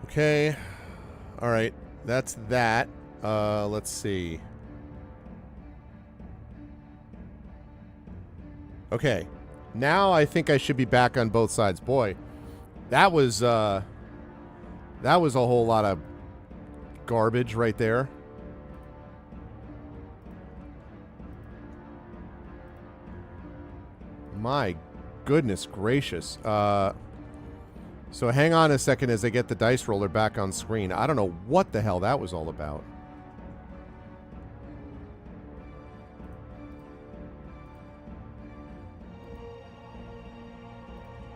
Okay. All right. That's that. Let's see. Okay. Now I think I should be back on both sides. Boy, that was a whole lot of garbage right there. My goodness gracious. So hang on a second as I get the dice roller back on screen. I don't know what the hell that was all about.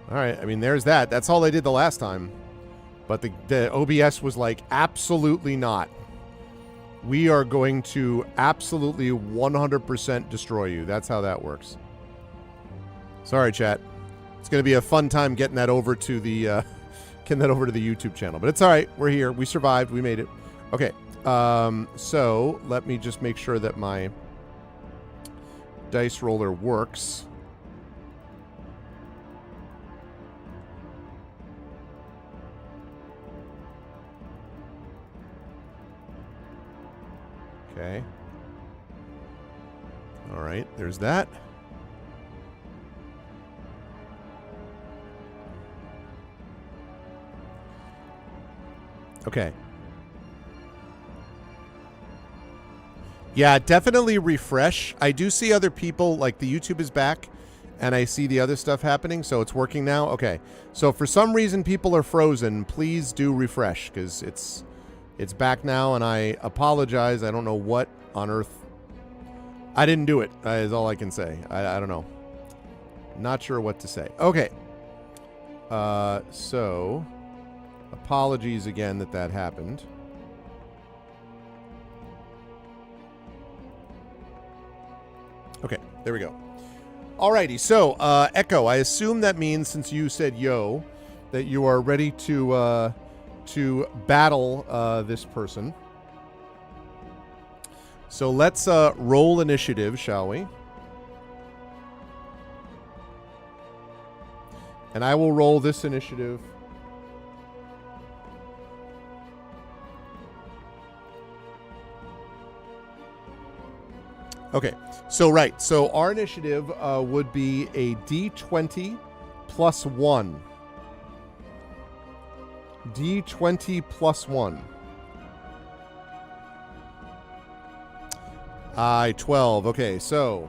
All right, I mean, there's that. That's all I did the last time. But the OBS was like, absolutely not. We are going to absolutely 100% destroy you. That's how that works. Sorry, chat. It's going to be a fun time getting that over to the YouTube channel. But it's all right. We're here. We survived. We made it. Okay. So let me just make sure that my dice roller works. Okay. All right. There's that. Okay. Yeah, definitely refresh. I do see other people, like the YouTube is back, and I see the other stuff happening, so it's working now. Okay. So for some reason people are frozen, please do refresh, because it's back now, and I apologize. I don't know what on earth. I didn't do it, is all I can say. I don't know. Not sure what to say. Okay. So... apologies again that happened. Okay, there we go. Alrighty, so, Echo, I assume that means, since you said yo, that you are ready to battle this person. So let's roll initiative, shall we? And I will roll this initiative. Okay, so right, so our initiative would be a D20 plus 1. D20 plus 1. 12. Okay, so...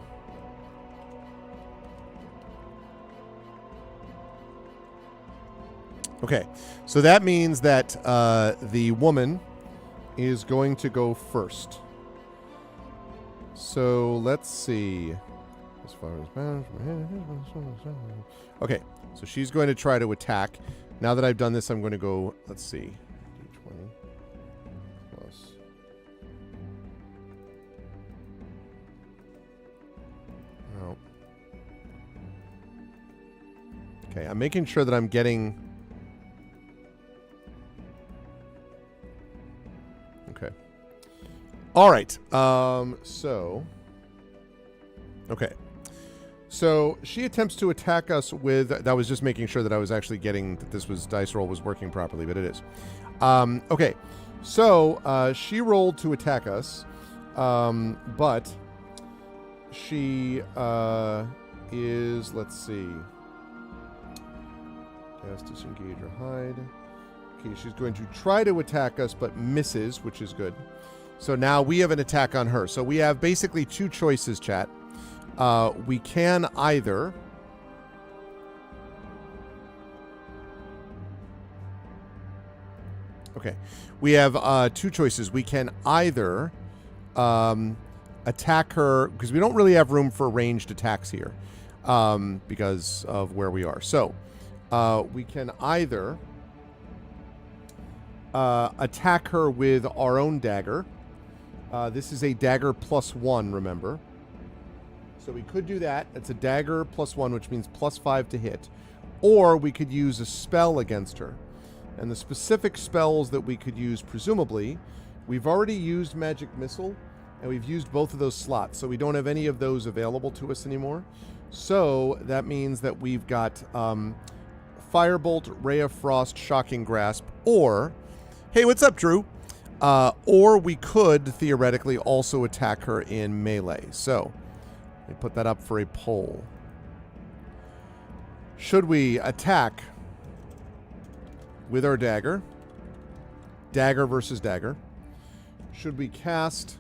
okay, so that means that the woman is going to go first. So let's see. As far as okay, so she's going to try to attack. Now that I've done this, I'm going to go. Let's see. D20 plus. Oh. Okay, I'm making sure that I'm getting. Okay. All right. So. Okay. So she attempts to attack us with. That was just making sure that I was actually getting that this was dice roll was working properly, but it is. Okay. So she rolled to attack us, but she is. Let's see. Cast, disengage, or hide. Okay, she's going to try to attack us, but misses, which is good. So now we have an attack on her. So we have basically two choices, chat. We can either... Okay. We have two choices. We can either attack her, because we don't really have room for ranged attacks here because of where we are. So we can either attack her with our own dagger. This is a dagger plus 1, remember. So we could do that. It's a dagger plus 1, which means plus 5 to hit. Or we could use a spell against her. And the specific spells that we could use, presumably, we've already used Magic Missile, and we've used both of those slots, so we don't have any of those available to us anymore. So that means that we've got Firebolt, Ray of Frost, Shocking Grasp, or Hey, what's up, Drew? Or we could theoretically also attack her in melee. So, let me put that up for a poll. Should we attack with our dagger? Dagger versus dagger. Should we cast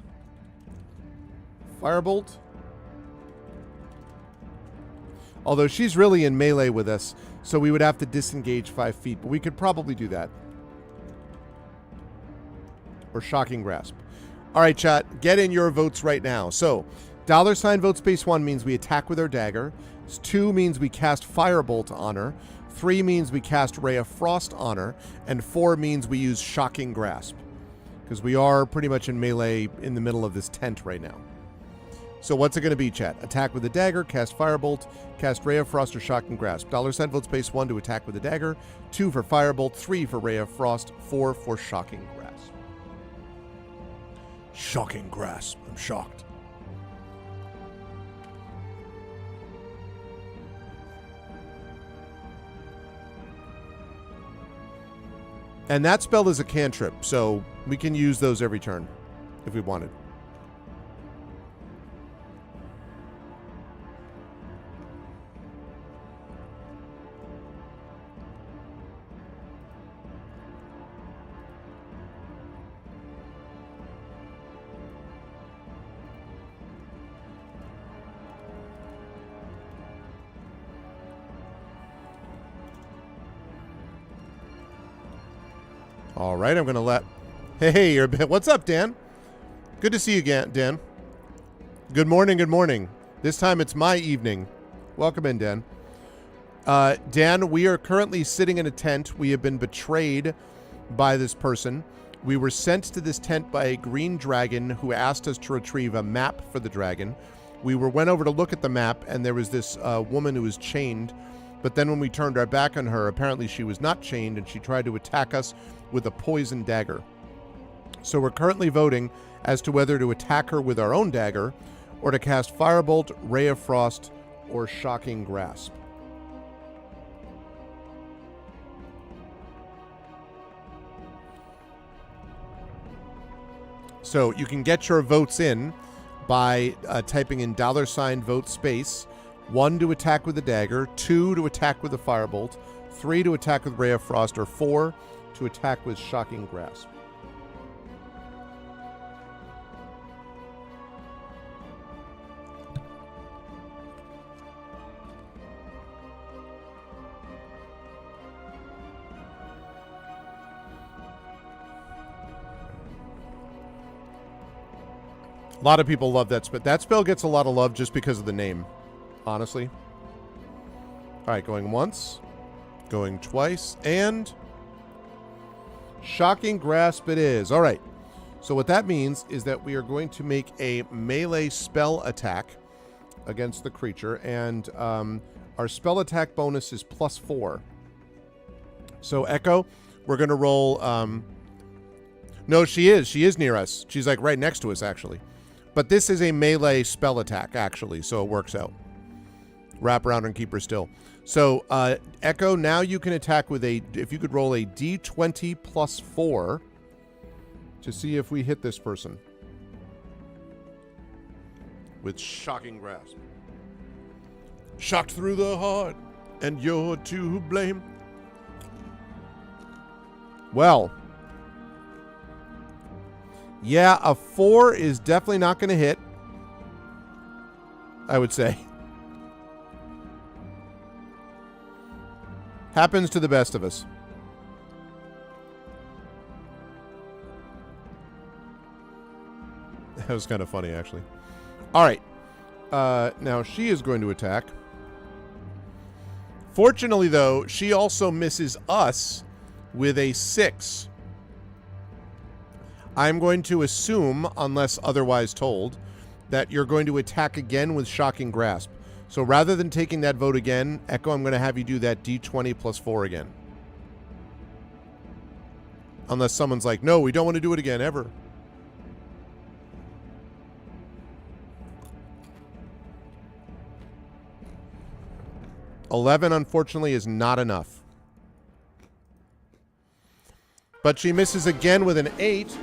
Firebolt? Although she's really in melee with us, so we would have to disengage 5 feet, but we could probably do that. Or Shocking Grasp. All right, chat, get in your votes right now. So, $ vote space 1 means we attack with our dagger. 2 means we cast Firebolt on her. 3 means we cast Ray of Frost on her. And 4 means we use Shocking Grasp. Because we are pretty much in melee in the middle of this tent right now. So what's it going to be, chat? Attack with the dagger, cast Firebolt, cast Ray of Frost, or Shocking Grasp. $ vote space 1 to attack with the dagger. 2 for Firebolt. 3 for Ray of Frost. 4 for Shocking Grasp. Shocking Grasp. I'm shocked. And that spell is a cantrip, so we can use those every turn if we wanted. All right, I'm going to let... Hey, what's up, Dan? Good to see you again, Dan. Good morning, good morning. This time it's my evening. Welcome in, Dan. Dan, we are currently sitting in a tent. We have been betrayed by this person. We were sent to this tent by a green dragon who asked us to retrieve a map for the dragon. We went over to look at the map, and there was this woman who was chained. But then when we turned our back on her, apparently she was not chained, and she tried to attack us with a poison dagger. So we're currently voting as to whether to attack her with our own dagger or to cast Firebolt, Ray of Frost, or Shocking Grasp. So you can get your votes in by typing in $ vote space 1 to attack with the dagger, 2 to attack with the Firebolt, 3 to attack with Ray of Frost, or 4 to attack with Shocking Grasp. A lot of people love that spell. That spell gets a lot of love just because of the name, honestly. All right, going once, going twice, and Shocking Grasp it is. All right. So what that means is that we are going to make a melee spell attack against the creature, and our spell attack bonus is +4. So Echo, we're going to roll... No, she is. She is near us. She's like right next to us, actually. But this is a melee spell attack, actually, so it works out. Wrap around and keep her still. So, Echo, now you can attack with a... If you could roll a d20 +4 to see if we hit this person. With Shocking Grasp. Shocked through the heart, and you're to blame. Well... Yeah, a 4 is definitely not going to hit, I would say. Happens to the best of us. That was kind of funny, actually. All right. Now, she is going to attack. Fortunately, though, she also misses us with a 6. I'm going to assume, unless otherwise told, that you're going to attack again with Shocking Grasp. So rather than taking that vote again, Echo, I'm going to have you do that d20 +4 again. Unless someone's like, no, we don't want to do it again, ever. $11, unfortunately, is not enough. But she misses again with an 8.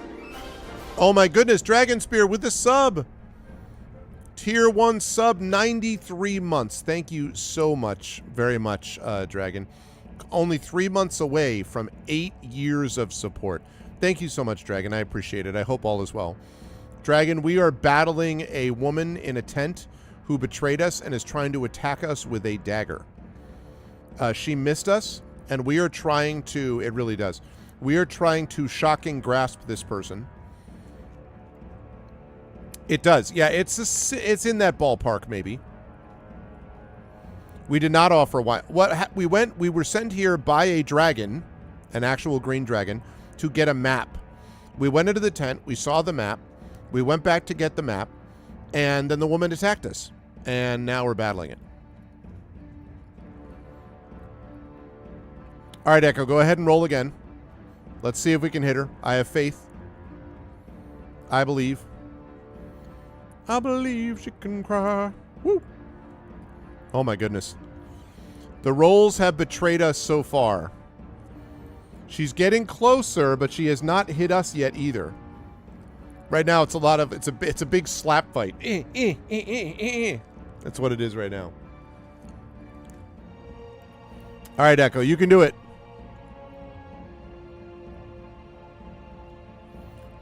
Oh my goodness, Dragon Spear with the sub. Tier 1 sub, 93 months. Thank you so much, very much, Dragon. Only 3 months away from 8 years of support. Thank you so much, Dragon. I appreciate it. I hope all is well. Dragon, we are battling a woman in a tent who betrayed us and is trying to attack us with a dagger. She missed us, and we are trying to... It really does. We are trying to shocking grasp this person. It does. Yeah, it's in that ballpark, maybe. We did not offer wine. We were sent here by a dragon, an actual green dragon, to get a map. We went into the tent. We saw the map. We went back to get the map, and then the woman attacked us, and now we're battling it. All right, Echo, go ahead and roll again. Let's see if we can hit her. I have faith. I believe. I believe she can cry. Woo. Oh my goodness. The rolls have betrayed us so far. She's getting closer, but she has not hit us yet either. Right now, it's a big slap fight. That's what it is right now. All right, Echo, you can do it.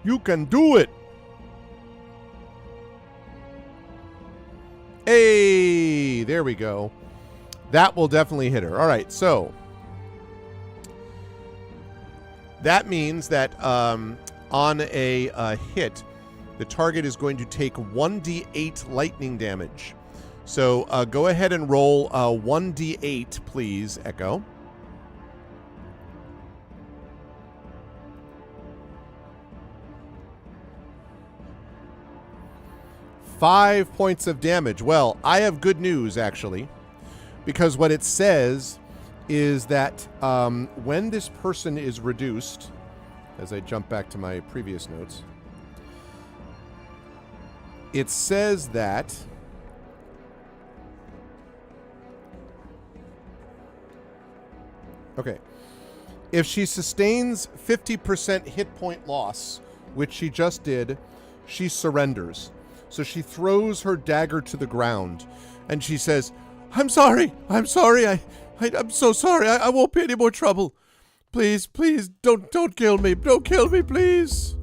You can do it. Hey, there we go. That will definitely hit her. All right, so that means that on a hit, the target is going to take 1d8 lightning damage. So go ahead and roll 1d8, please, Echo. Five points of damage. Well, I have good news, actually, because what it says is that when this person is reduced, as I jump back to my previous notes, it says that okay, if she sustains 50% hit point loss, which she just did, she surrenders. So she throws her dagger to the ground, and she says, I'm sorry, I'm sorry, I'm so sorry, I won't be any more trouble. Please, please, don't kill me, please.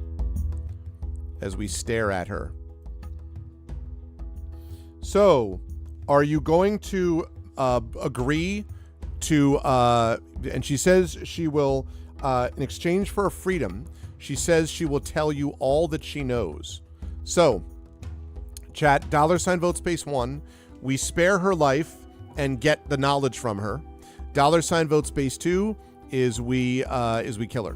As we stare at her. So, are you going to agree to, and she says she will, in exchange for a freedom, she says she will tell you all that she knows. So, chat, $vote space 1. We spare her life and get the knowledge from her. $vote space 2 is we kill her.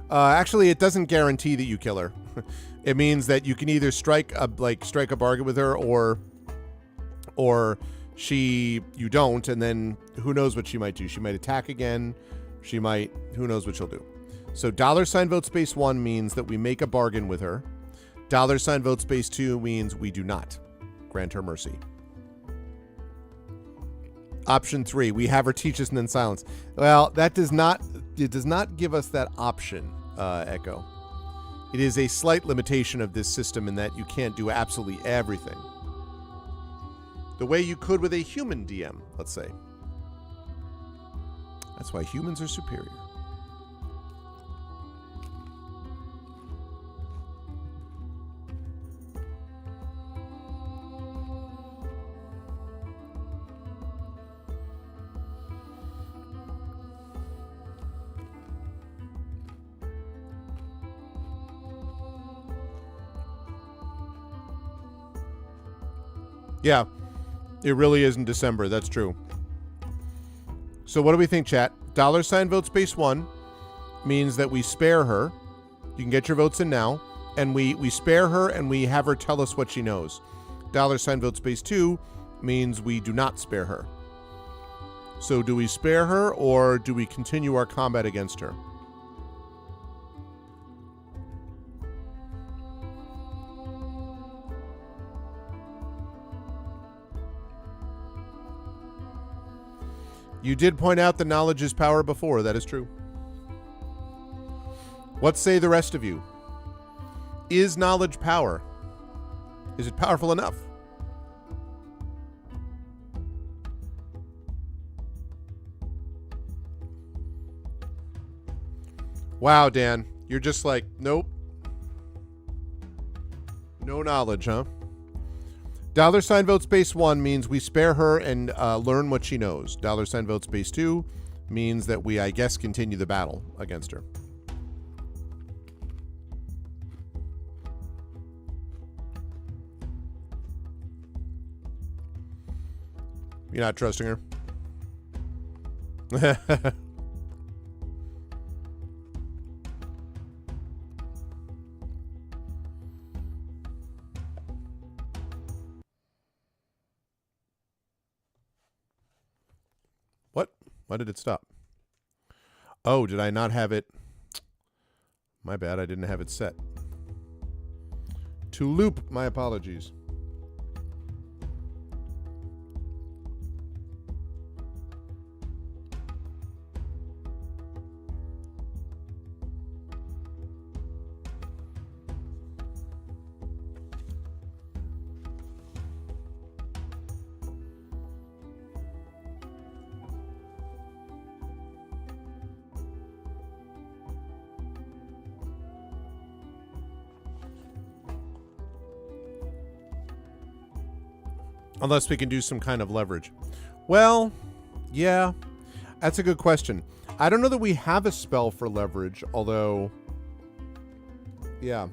Actually, it doesn't guarantee that you kill her. It means that you can either strike a bargain with her, or you don't, and then who knows what she might do. She might attack again. She might, who knows what she'll do. So $vote space 1 means that we make a bargain with her. $vote space 2 means we do not grant her mercy. Option 3, we have her teach us and then silence. Well, it does not give us that option, Echo. It is a slight limitation of this system in that you can't do absolutely everything. The way you could with a human DM, let's say. That's why humans are superior. Yeah, it really is in December. That's true. So what do we think, chat? $vote space 1 means that we spare her. You can get your votes in now. And we spare her and we have her tell us what she knows. $vote space 2 means we do not spare her. So do we spare her or do we continue our combat against her? You did point out that knowledge is power before. That is true. What say the rest of you? Is knowledge power? Is it powerful enough? Wow, Dan. You're just like, nope. No knowledge, huh? $sign votes base 1 means we spare her and learn what she knows. $sign votes base 2 means that we, I guess, continue the battle against her. You're not trusting her? What? Why did it stop? Oh, did I not have it? My bad, I didn't have it set. To loop, my apologies. Unless we can do some kind of leverage. Well, yeah, that's a good question. I don't know that we have a spell for leverage, although, yeah.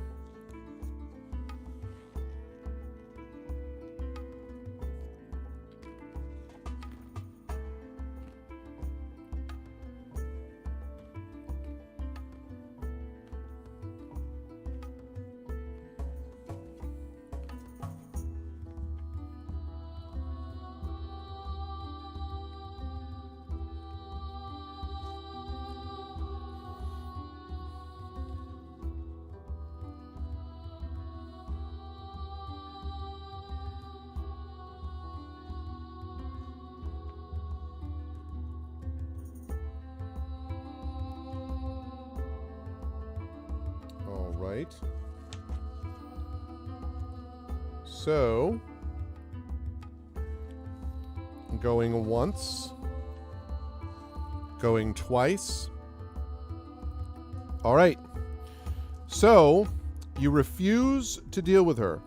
Right. So, going once, going twice. All right. So, you refuse to deal with her.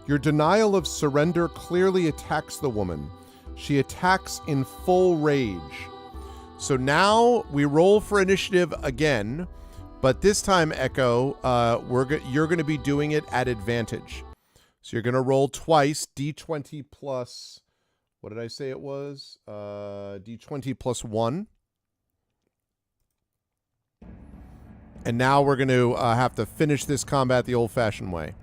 Your denial of surrender clearly attacks the woman. She attacks in full rage. So now we roll for initiative again. But this time, Echo, you're going to be doing it at advantage. So you're going to roll twice, D20 plus, what did I say it was? D20 plus 1. And now we're going to have to finish this combat the old-fashioned way.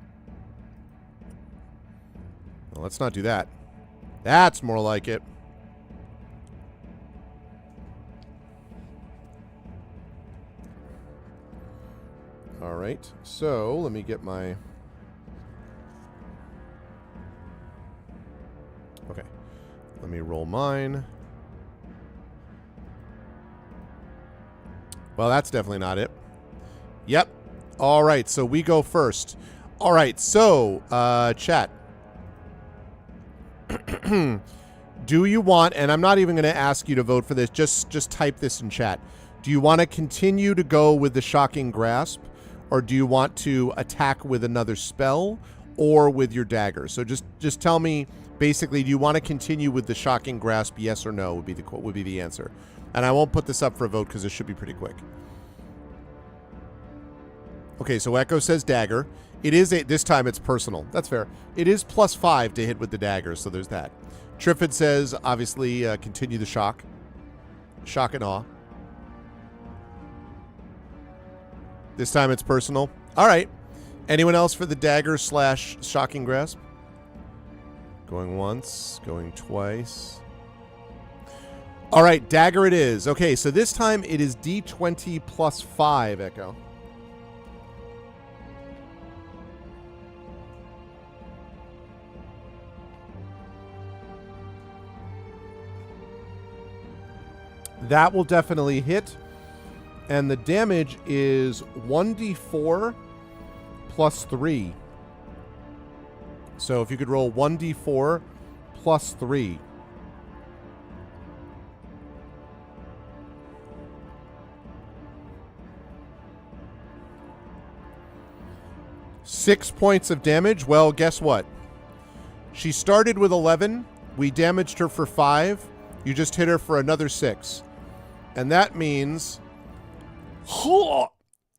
Well, let's not do that. That's more like it. All right, so let me get my... Okay, let me roll mine. Well, that's definitely not it. Yep. All right, so we go first. All right, so, chat. Do you want, and I'm not even going to ask you to vote for this, just type this in chat. Do you want to continue to go with the Shocking Grasp? Or do you want to attack with another spell or with your dagger? So just tell me, basically, do you want to continue with the Shocking Grasp, yes or no, would be the answer. And I won't put this up for a vote because this should be pretty quick. Okay, so Echo says dagger. It is this time it's personal. That's fair. It is +5 to hit with the dagger, so there's that. Triffid says, obviously, continue the shock. Shock and awe. This time it's personal. All right. Anyone else for the dagger / Shocking Grasp? Going once, going twice. All right, dagger it is. Okay, so this time it is D20 plus 5, Echo. That will definitely hit. And the damage is 1d4 plus 3. So if you could roll 1d4 plus 3. Six points of damage. Well, guess what? She started with 11. We damaged her for 5. You just hit her for another 6. And that means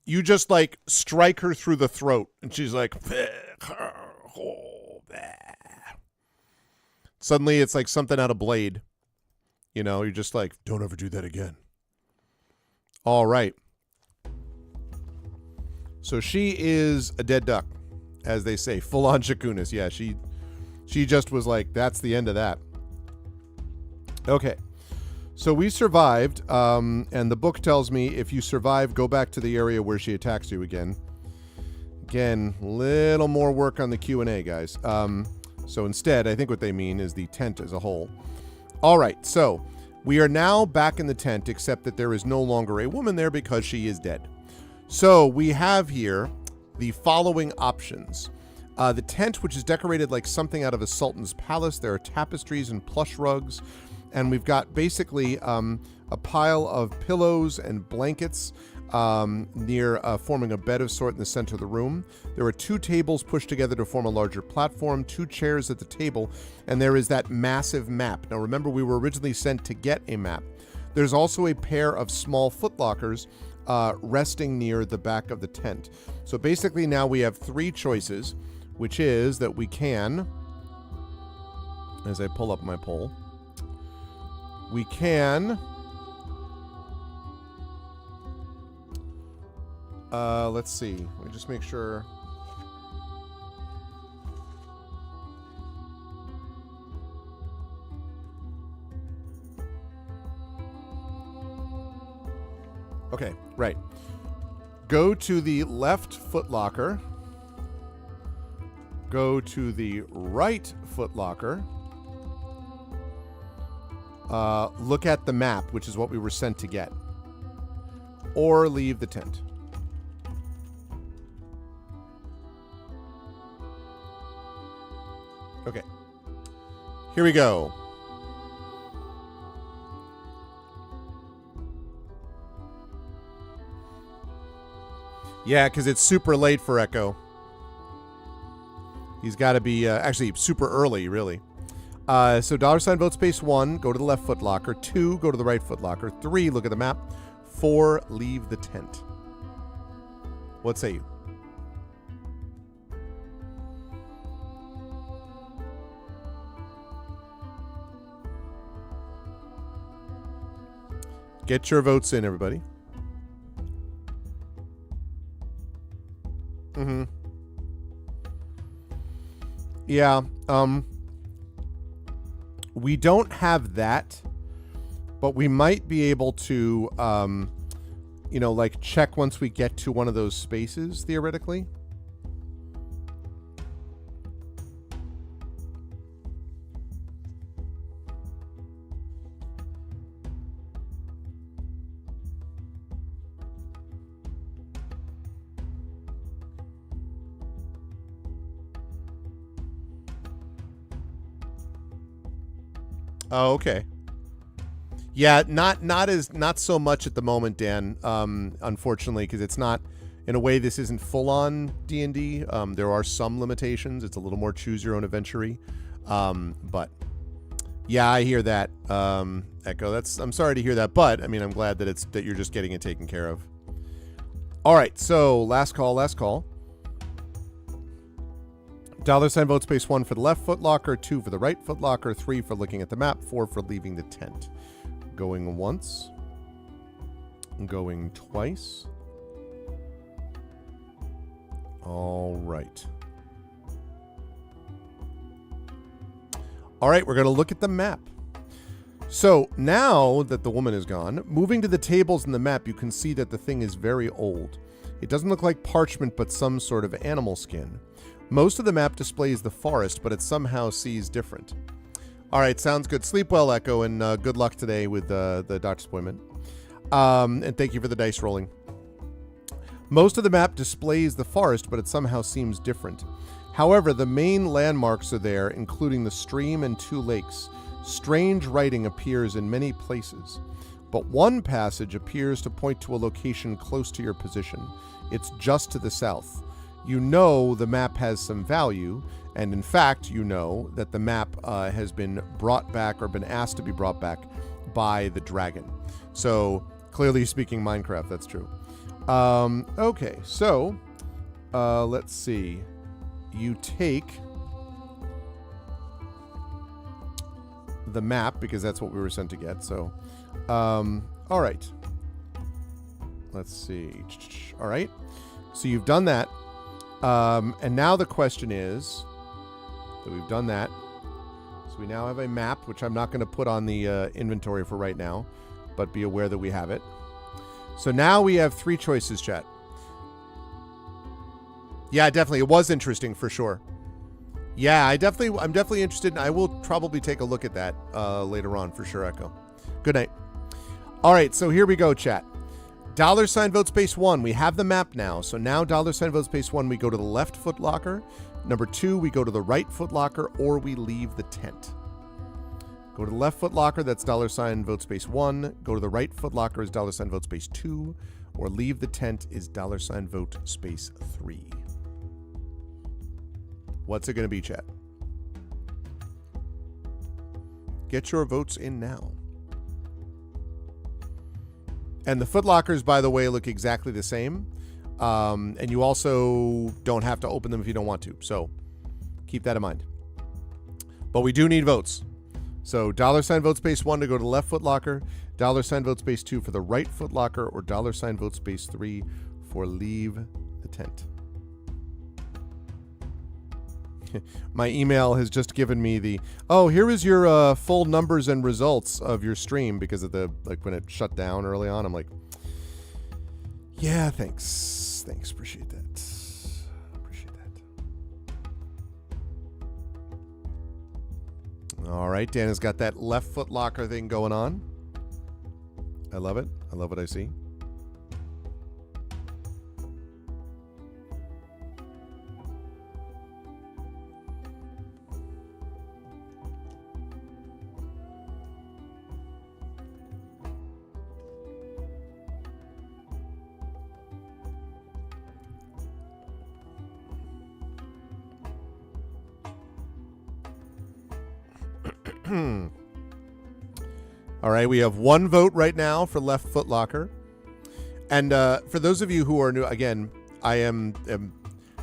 you just like strike her through the throat. And she's like, suddenly it's like something out of Blade. You know, you're just like, don't ever do that again. All right. So she is a dead duck, as they say. Full on Shakunis. Yeah, she just was like, that's the end of that. Okay. So we survived, and the book tells me if you survive, go back to the area where she attacks you again. Again, little more work on the Q&A, guys. So instead, I think what they mean is the tent as a whole. All right, so we are now back in the tent, except that there is no longer a woman there because she is dead. So we have here the following options. The tent, which is decorated like something out of a sultan's palace. There are tapestries and plush rugs. And we've got basically a pile of pillows and blankets near forming a bed of sort in the center of the room. There are 2 tables pushed together to form a larger platform, 2 chairs at the table, and there is that massive map. Now remember, we were originally sent to get a map. There's also a pair of small footlockers resting near the back of the tent. So basically now we have 3 choices, which is that we can, as I pull up my poll, we can let's see. Let me just make sure. Okay, right. Go to the left footlocker. Go to the right footlocker. Look at the map, which is what we were sent to get. Or leave the tent. Okay. Here we go. Yeah, because it's super late for Echo. He's got to be, actually, super early, really. So $ vote space 1, go to the left footlocker. 2, go to the right footlocker. 3, look at the map. 4, leave the tent. What say you? Get your votes in, everybody. Mm-hmm. Yeah, we don't have that, but we might be able to, you know, like check once we get to one of those spaces, theoretically. Oh, okay. Yeah, not so much at the moment, Dan. Unfortunately, because it's not, in a way, this isn't full on D&D. There are some limitations. It's a little more choose your own adventure-y. But yeah, I hear that, Echo. I'm sorry to hear that, but I mean, I'm glad that you're just getting it taken care of. All right, so last call. $ vote space 1 for the left footlocker, 2 for the right footlocker, 3 for looking at the map, 4 for leaving the tent. Going once. Going twice. All right. All right, we're going to look at the map. So now that the woman is gone, moving to the tables in the map, you can see that the thing is very old. It doesn't look like parchment, but some sort of animal skin. Most of the map displays the forest, but it somehow sees different. All right, sounds good. Sleep well, Echo, and good luck today with the doctor's appointment. And thank you for the dice rolling. Most of the map displays the forest, but it somehow seems different. However, the main landmarks are there, including the stream and 2 lakes. Strange writing appears in many places, but one passage appears to point to a location close to your position. It's just to the south. You know the map has some value, and in fact, you know that the map has been brought back or been asked to be brought back by the dragon. So, clearly speaking Minecraft, that's true. Okay, so let's see. You take the map because that's what we were sent to get. So, all right. Let's see. All right. So you've done that. And now the question is that we've done that. So we now have a map, which I'm not going to put on the inventory for right now, but be aware that we have it. So now we have 3 choices, chat. Yeah, definitely. It was interesting for sure. Yeah, I'm definitely interested. I will probably take a look at that later on for sure, Echo. Good night. All right, so here we go, chat. $ vote space 1. We have the map now. So now $ vote space 1, we go to the left footlocker. Number 2, we go to the right footlocker, or we leave the tent. Go to the left footlocker, that's $ vote space 1. Go to the right footlocker is $ vote space 2. Or leave the tent is $ vote space 3. What's it going to be, chat? Get your votes in now. And the footlockers, by the way, look exactly the same. And you also don't have to open them if you don't want to. So keep that in mind. But we do need votes. So $ vote space 1 to go to the left footlocker, $ vote space 2 for the right footlocker, or $ vote space 3 for leave the tent. My email has just given me the, oh, here is your full numbers and results of your stream because of the, like when it shut down early on. I'm like, yeah, thanks. Thanks. Appreciate that. Appreciate that. All right. Dan has got that left footlocker thing going on. I love it. I love what I see. All right, we have 1 vote right now for left footlocker. And for those of you who are new, again, I am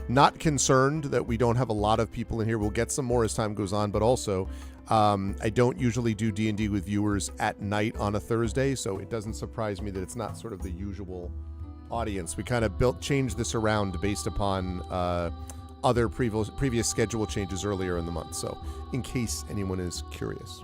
not concerned that we don't have a lot of people in here. We'll get some more as time goes on, but also I don't usually do D&D with viewers at night on a Thursday, so it doesn't surprise me that it's not sort of the usual audience. We kind of changed this around based upon other previous schedule changes earlier in the month, so in case anyone is curious.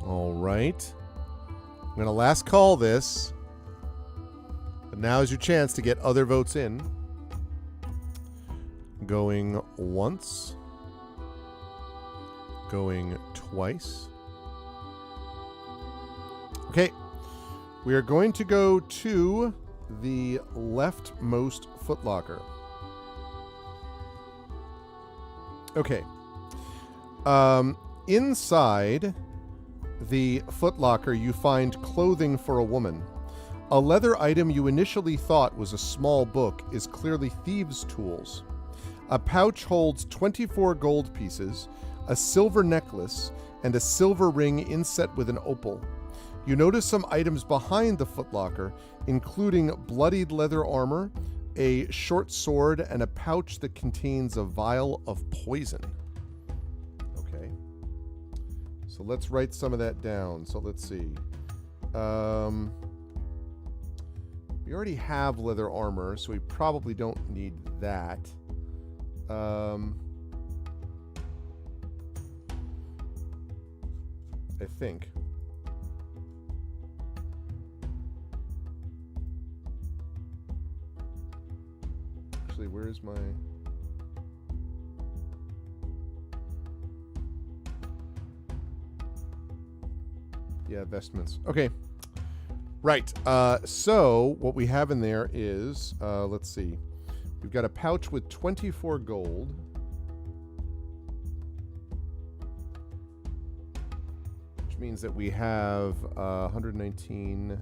All right. I'm going to last call this. But now is your chance to get other votes in. Going once. Going twice. Okay. We are going to go to the leftmost footlocker. Okay. Inside the footlocker, you find clothing for a woman. A leather item you initially thought was a small book is clearly thieves' tools. A pouch holds 24 gold pieces, a silver necklace, and a silver ring inset with an opal. You notice some items behind the footlocker, including bloodied leather armor, a short sword, and a pouch that contains a vial of poison. Okay. So let's write some of that down. So let's see. We already have leather armor, so we probably don't need that. I think. Actually, where's my... Yeah, vestments. Okay. Right. So what we have in there is, let's see. We've got a pouch with 24 gold. Which means that we have 119,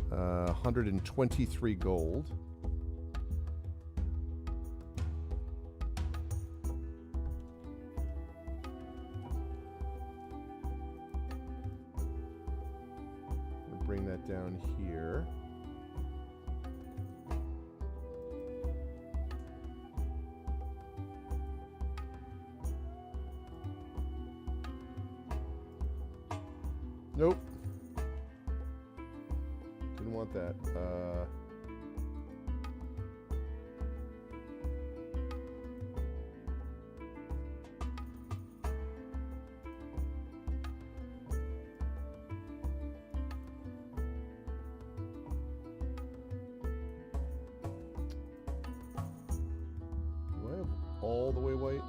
123 gold. Bring that down here. Nope. Didn't want that. All the way white.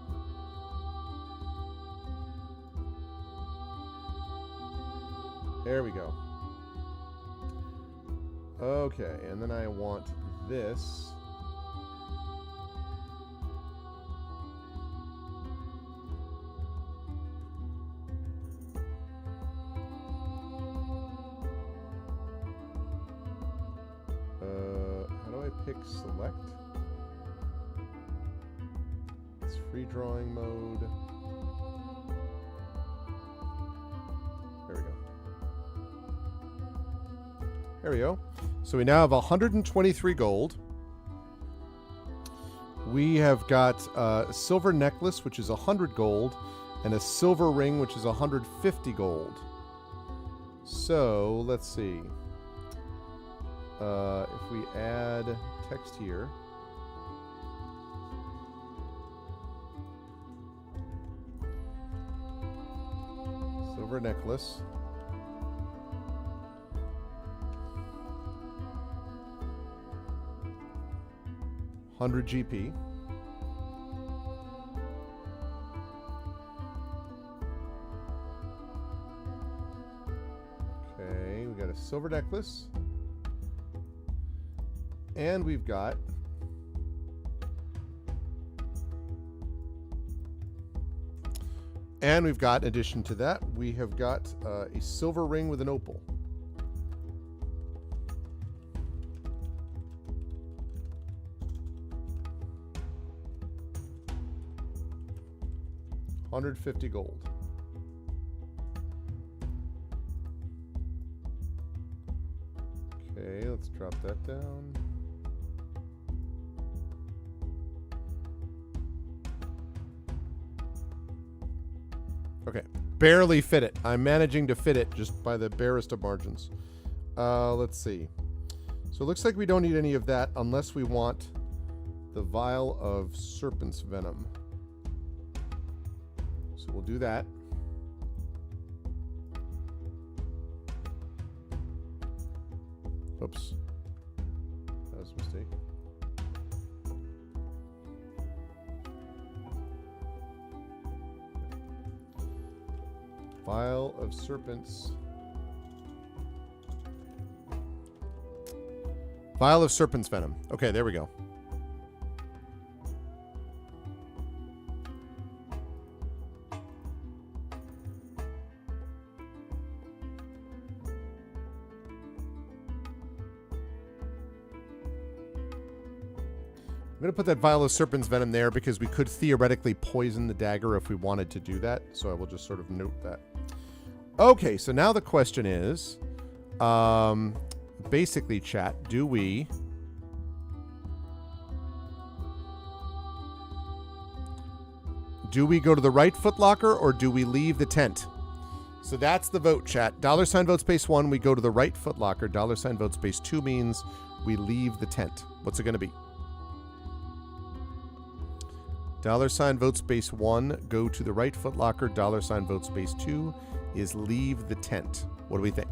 There we go. Okay, and then I want this. How do I pick select? Free drawing mode. There we go. There we go. So we now have 123 gold. We have got a silver necklace, which is 100 gold, and a silver ring, which is 150 gold. So let's see. If we add text here. Silver necklace. $100 GP. Okay, we got a silver necklace. And we've got in addition to that, we have got a silver ring with an opal. $150 gold. Okay, let's drop that down. Okay, barely fit it. I'm managing to fit it just by the barest of margins. Let's see. So it looks like we don't need any of that unless we want the vial of serpent's venom. So we'll do that. Oops. That was a mistake. Vial of serpent's. Vial of serpent's venom. Okay, there we go. I'm going to put that vial of serpent's venom there because we could theoretically poison the dagger if we wanted to do that. So I will just sort of note that. Okay, so now the question is, basically, chat, do we go to the right footlocker or do we leave the tent? So that's the vote, chat. $ vote space 1, we go to the right footlocker. $ vote space 2 means we leave the tent. What's it going to be? $ vote space 1, go to the right footlocker. $ vote space 2 is leave the tent. What do we think?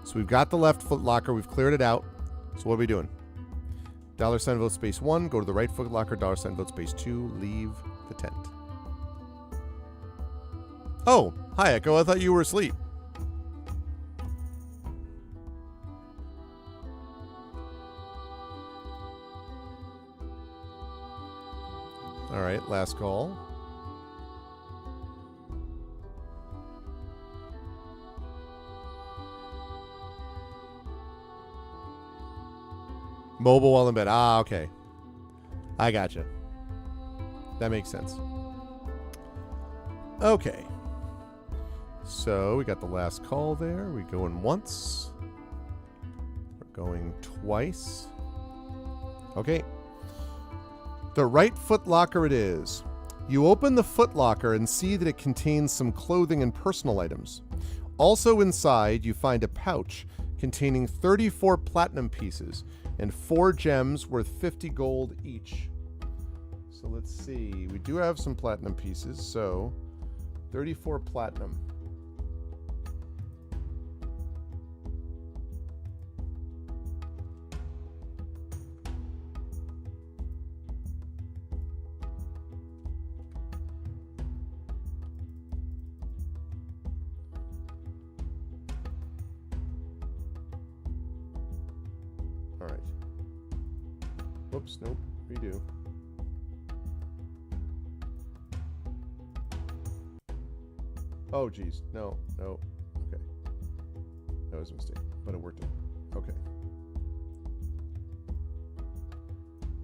So we've got the left footlocker. We've cleared it out. So what are we doing? $ vote space 1, go to the right footlocker. $ vote space 2, leave the tent. Oh, hi, Echo. I thought you were asleep. All right, last call. Mobile while in bed. Ah, okay. I gotcha. That makes sense. Okay. So we got the last call there. We going once. We're going twice. Okay. The right footlocker it is. You open the footlocker and see that it contains some clothing and personal items. Also inside, you find a pouch containing 34 platinum pieces and 4 gems worth 50 gold each. So let's see. We do have some platinum pieces, so 34 platinum. All right. Whoops, nope, redo. Oh, geez. No. Okay. That was a mistake, but it worked out. Okay.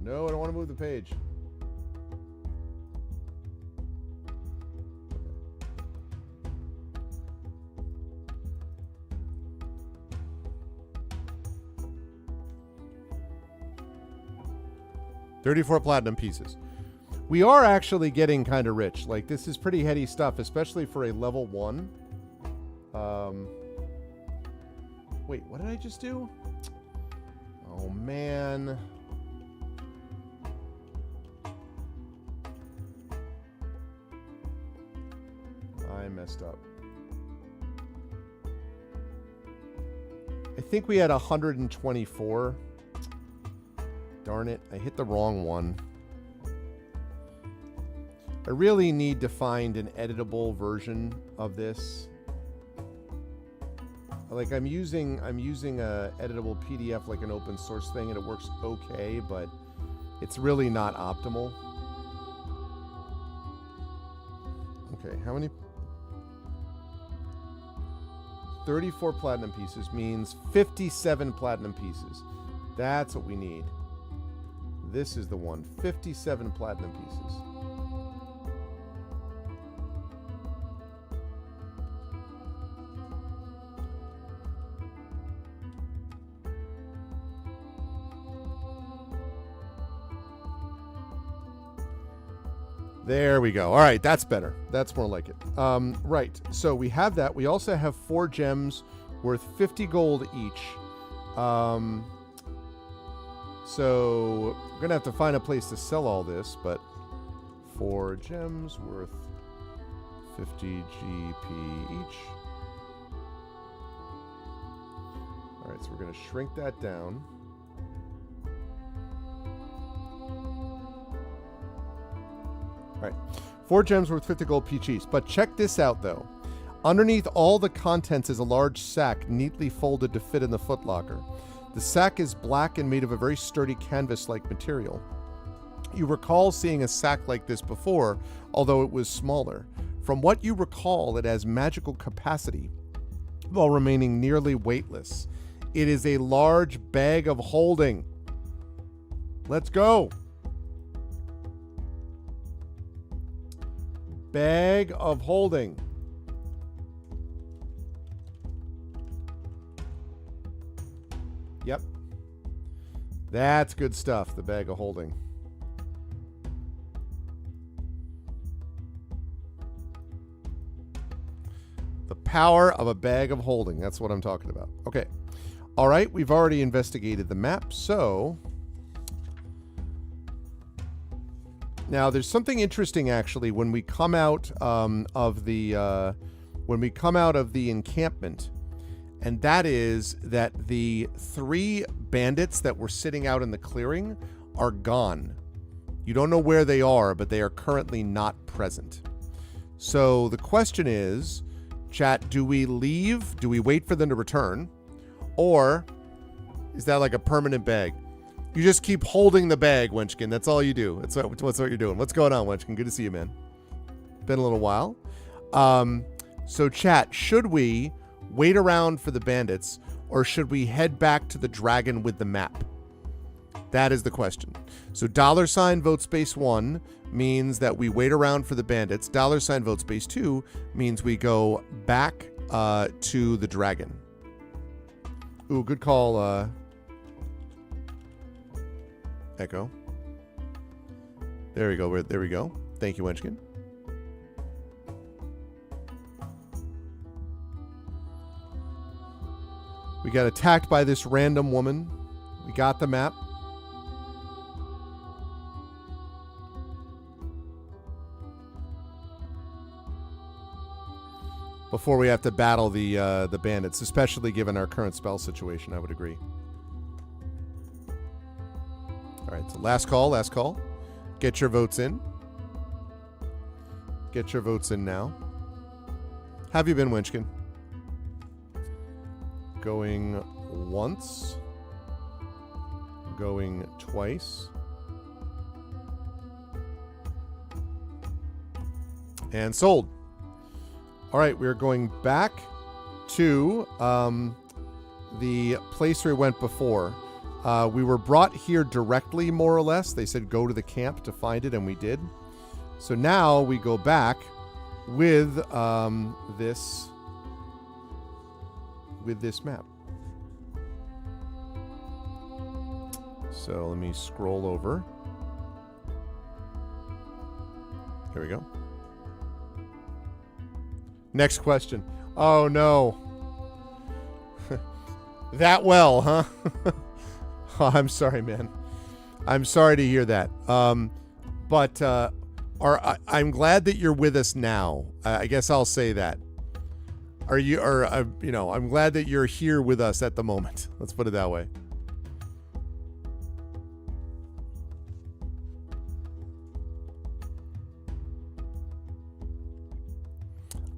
No, I don't want to move the page. Okay. 34 platinum pieces. We are actually getting kind of rich. Like, this is pretty heady stuff, especially for a level 1. Wait, what did I just do? Oh, man. I messed up. I think we had 124. Darn it, I hit the wrong one. I really need to find an editable version of this. Like, I'm using a editable PDF, like an open source thing, and it works okay, but it's really not optimal. Okay, how many? 34 platinum pieces means 57 platinum pieces. That's what we need. This is the one. 57 platinum pieces. There we go. All right, that's better. That's more like it. Right, so we have that. We also have 4 gems worth 50 gold each. So we're going to have to find a place to sell all this, but 4 gems worth 50 GP each. All right, so we're going to shrink that down. All right, 4 gems worth 50 gold each. But check this out, though. Underneath all the contents is a large sack neatly folded to fit in the footlocker. The sack is black and made of a very sturdy canvas-like material. You recall seeing a sack like this before, although it was smaller. From what you recall, it has magical capacity while remaining nearly weightless. It is a large bag of holding. Let's go. Bag of holding. Yep. That's good stuff, the bag of holding. power of a bag of holding. That's what I'm talking about. Okay. All right. We've already investigated the map. So now there's something interesting actually when we come out of the encampment, and that is that the 3 bandits that were sitting out in the clearing are gone. You don't know where they are, but they are currently not present. So the question is, chat, do we leave? Do we wait for them to return? Or is that like a permanent bag? You just keep holding the bag, Wenchkin. That's all you do. That's what you're doing. What's going on, Wenchkin? Good to see you, man. Been a little while. So chat, should we wait around for the bandits, or should we head back to the dragon with the map? That is the question. So $ vote space 1 means that we wait around for the bandits. $ vote space 2 means we go back to the dragon. Ooh, good call, Echo. There we go. There we go. Thank you, Wenchkin. We got attacked by this random woman. We got the map. Before we have to battle the bandits, especially given our current spell situation, I would agree. All right, so last call. Get your votes in. Get your votes in now. Have you been, Wenchkin? Going once. Going twice. And sold. All right, we're going back to the place where we went before. We were brought here directly, more or less. They said go to the camp to find it, and we did. So now we go back with this map. So let me scroll over. Here we go. Next question. Oh no. That well, huh? Oh, I'm sorry, man. I'm sorry to hear that. But I'm glad that you're with us now. I guess I'll say that. I'm glad that you're here with us at the moment. Let's put it that way.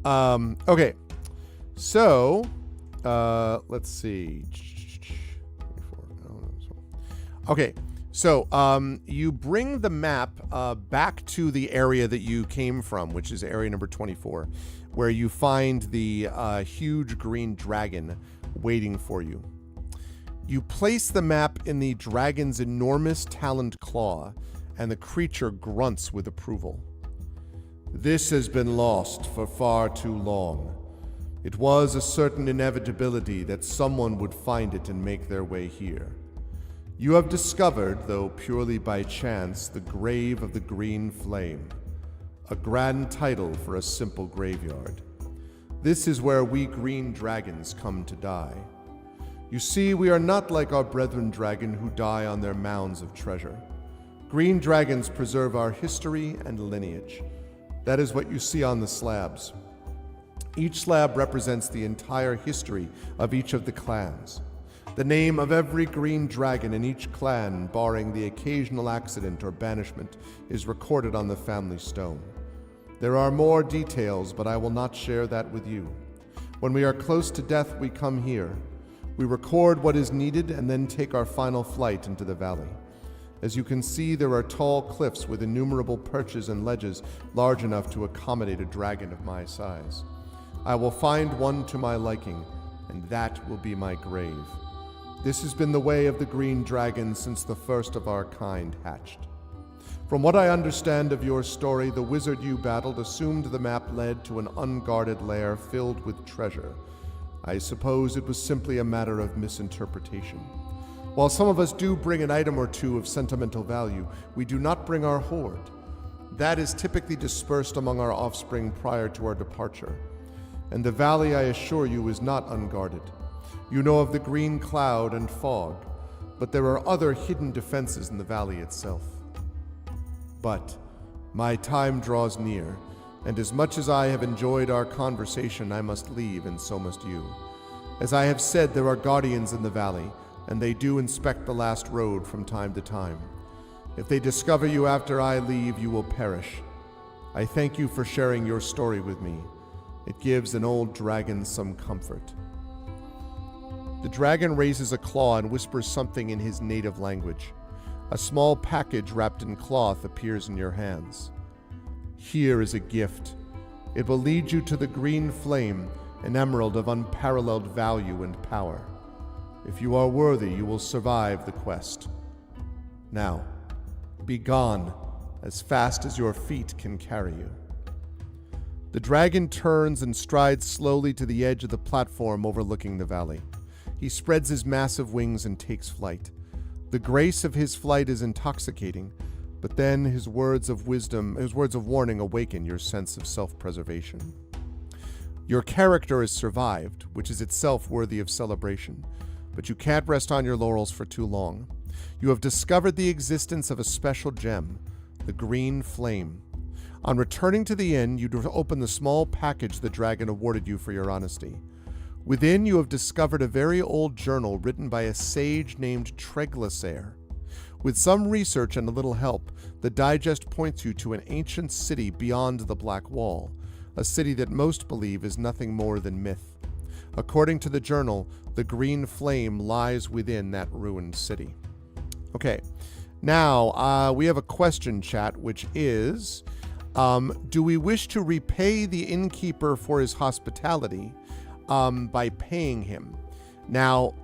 Okay. So, let's see. Okay. So, you bring the map back to the area that you came from, which is area number 24, where you find the huge green dragon waiting for you. You place the map in the dragon's enormous taloned claw, and the creature grunts with approval. This has been lost for far too long. It was a certain inevitability that someone would find it and make their way here. You have discovered, though purely by chance, the grave of the Green Flame, a grand title for a simple graveyard. This is where we green dragons come to die. You see, we are not like our brethren dragon who die on their mounds of treasure. Green dragons preserve our history and lineage. That is what you see on the slabs. Each slab represents the entire history of each of the clans. The name of every green dragon in each clan, barring the occasional accident or banishment, is recorded on the family stone. There are more details, but I will not share that with you. When we are close to death, we come here. We record what is needed and then take our final flight into the valley. As you can see, there are tall cliffs with innumerable perches and ledges large enough to accommodate a dragon of my size. I will find one to my liking, and that will be my grave. This has been the way of the green dragon since the first of our kind hatched. From what I understand of your story, the wizard you battled assumed the map led to an unguarded lair filled with treasure. I suppose it was simply a matter of misinterpretation. While some of us do bring an item or two of sentimental value, we do not bring our hoard. That is typically dispersed among our offspring prior to our departure. and the valley, I assure you, is not unguarded. You know of the green cloud and fog, but there are other hidden defenses in the valley itself. But my time draws near, and as much as I have enjoyed our conversation, I must leave, and so must you. As I have said, there are guardians in the valley, and they do inspect the last road from time to time. If they discover you after I leave, you will perish. I thank you for sharing your story with me. It gives an old dragon some comfort. The dragon raises a claw and whispers something in his native language. A small package wrapped in cloth appears in your hands. Here is a gift. It will lead you to the green flame, an emerald of unparalleled value and power. If you are worthy, you will survive the quest. Now, be gone as fast as your feet can carry you. The dragon turns and strides slowly to the edge of the platform overlooking the valley. He spreads his massive wings and takes flight. The grace of his flight is intoxicating, but then his words of warning awaken your sense of self-preservation. Your character has survived, which is itself worthy of celebration, but you can't rest on your laurels for too long. You have discovered the existence of a special gem, the green flame. On returning to the inn, you open the small package the dragon awarded you for your honesty. Within, you have discovered a very old journal written by a sage named Treglasair. With some research and a little help, the digest points you to an ancient city beyond the Black Wall, a city that most believe is nothing more than myth. According to the journal, the green flame lies within that ruined city. Okay, now we have a question, chat, which is, do we wish to repay the innkeeper for his hospitality by paying him? Now,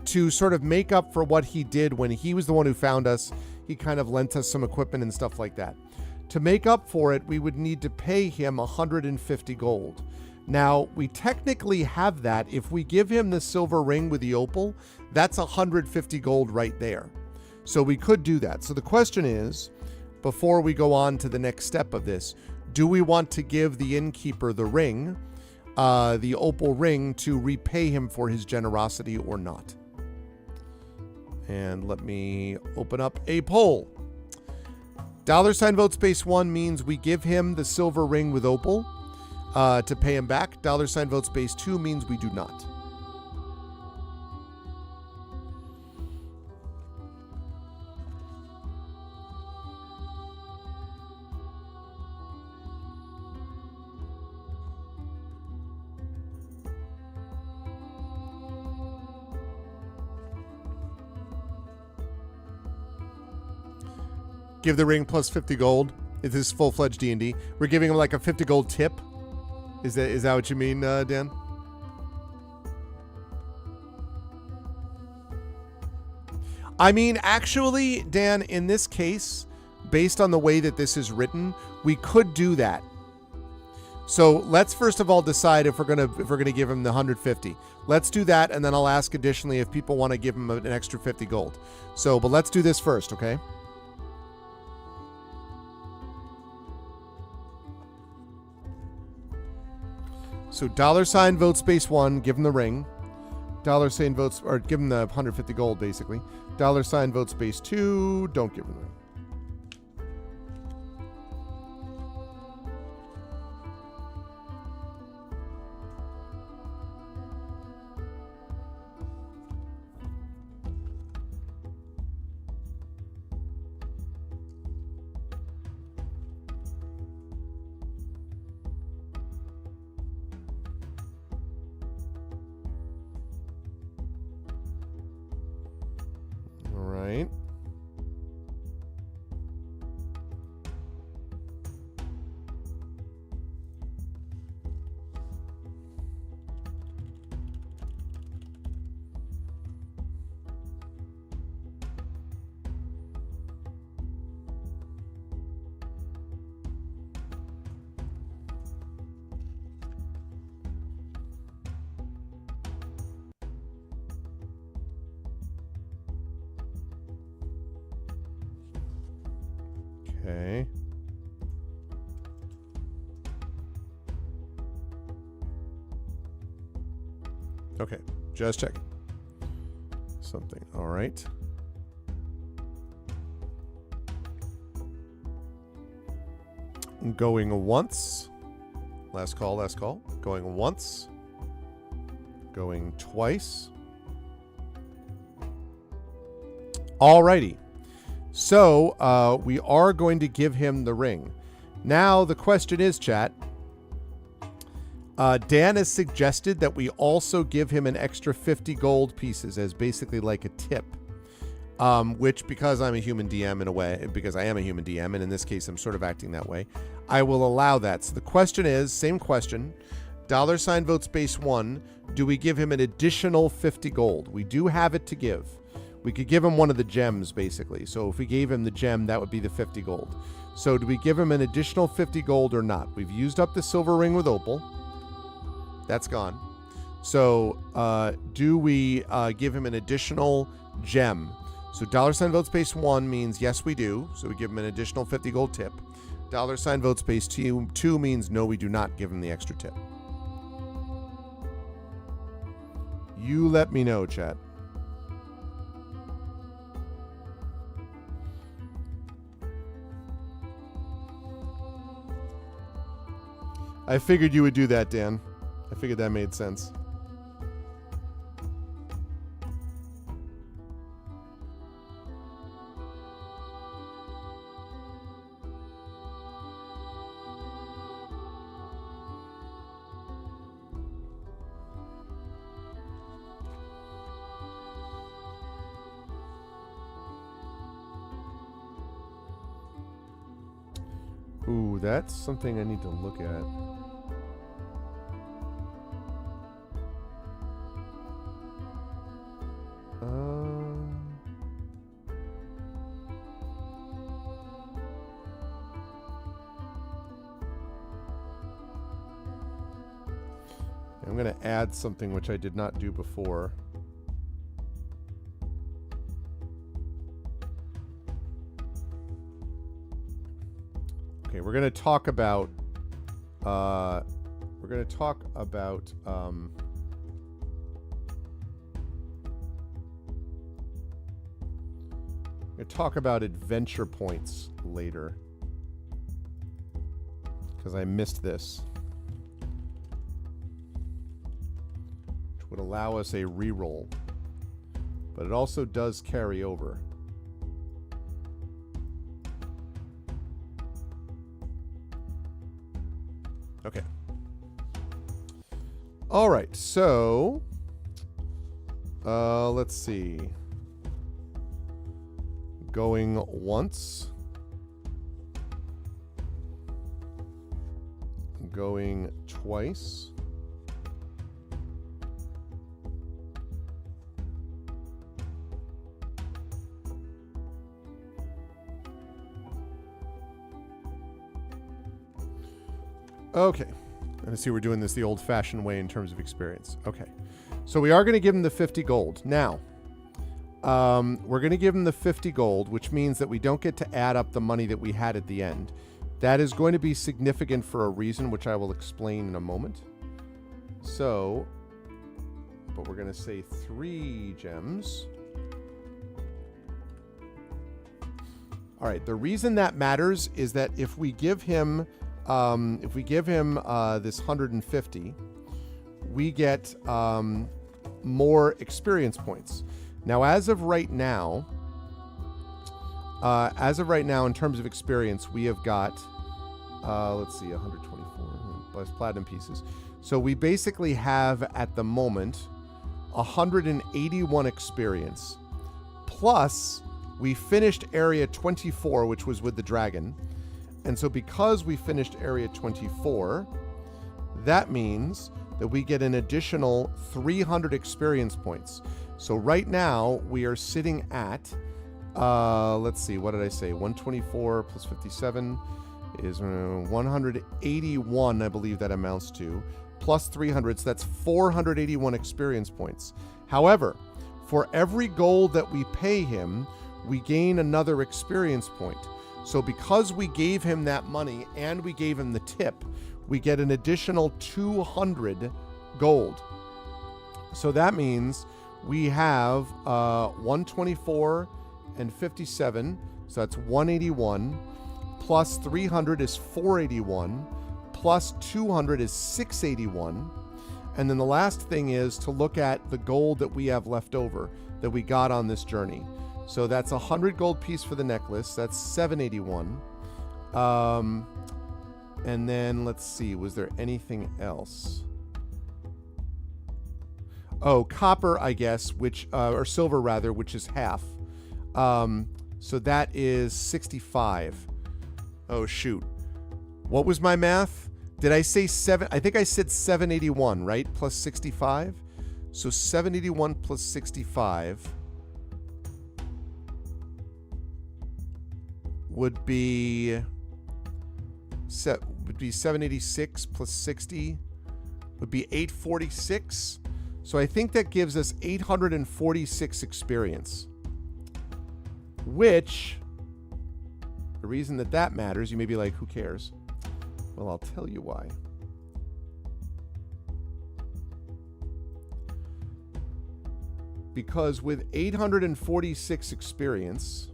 to sort of make up for what he did when he was the one who found us, he kind of lent us some equipment and stuff like that. To make up for it, we would need to pay him 150 gold. Now, we technically have that. If we give him the silver ring with the opal, that's 150 gold right there. So we could do that. So the question is, before we go on to the next step of this, do we want to give the innkeeper the ring, the opal ring, to repay him for his generosity or not? And let me open up a poll. $vote space 1 means we give him the silver ring with opal to pay him back. $vote space 2 means we do not. Give the ring plus 50 gold. It is full-fledged D&D. We're giving him like a 50 gold tip. Is that what you mean, Dan? I mean, actually, Dan, in this case, based on the way that this is written, we could do that. So let's first of all decide if we're gonna give him the 150. Let's do that, and then I'll ask additionally if people want to give him an extra 50 gold. So, but let's do this first, okay? So $vote space 1, give him the ring. $votes, or give him the 150 gold basically. $vote space 2, don't give him the ring. Right. Okay. Okay, just checking. Something. All right. Going once. Last call, last call. Going once. Going twice. Alrighty. So, we are going to give him the ring. Now, the question is, chat, Dan has suggested that we also give him an extra 50 gold pieces as basically like a tip. Which, because I'm a human DM in a way, because I am a human DM, and in this case I'm sort of acting that way, I will allow that. So the question is, same question, $ vote space 1, do we give him an additional 50 gold? We do have it to give. We could give him one of the gems, basically. So if we gave him the gem, that would be the 50 gold. So do we give him an additional 50 gold or not? We've used up the silver ring with Opal. That's gone. So do we give him an additional gem? So $ vote space 1 means yes, we do. So we give him an additional 50 gold tip. $ vote space 2 means no, we do not give him the extra tip. You let me know, chat. I figured you would do that, Dan. I figured that made sense. Ooh, that's something I need to look at. I'm going to add something which I did not do before. Okay, we're going to talk about adventure points later, because I missed this, which would allow us a reroll, but it also does carry over. Okay. All right, so let's see. Going once. Going twice. Okay. Let's see, we're doing this the old-fashioned way in terms of experience. Okay. So we are going to give him the 50 gold. Now, we're going to give him the 50 gold, which means that we don't get to add up the money that we had at the end. That is going to be significant for a reason, which I will explain in a moment. So, but we're going to say 3 gems. All right. The reason that matters is that if we give him this 150, we get more experience points. Now, as of right now, in terms of experience, we have got, let's see, 124 plus platinum pieces. So we basically have at the moment 181 experience. Plus, we finished area 24, which was with the dragon. And so because we finished area 24, that means that we get an additional 300 experience points. So right now we are sitting at, let's see, what did I say? 124 plus 57 is 181, I believe that amounts to, plus 300, so that's 481 experience points. However, for every gold that we pay him, we gain another experience point. So because we gave him that money and we gave him the tip, we get an additional 200 gold. So that means we have 124 and 57. So that's 181. Plus 300 is 481. Plus 200 is 681. And then the last thing is to look at the gold that we have left over that we got on this journey. So that's 100 gold piece for the necklace. That's 781. And then let's see, was there anything else? Oh, copper, I guess, which or silver rather, which is half. So that is 65. Oh shoot. What was my math? Did I say 7? I think I said 781, right? Plus 65. So 781 plus 65 would be 786 plus 60 would be 846. So I think that gives us 846 experience, which the reason that matters, you may be like, who cares? Well, I'll tell you why. Because with 846 experience,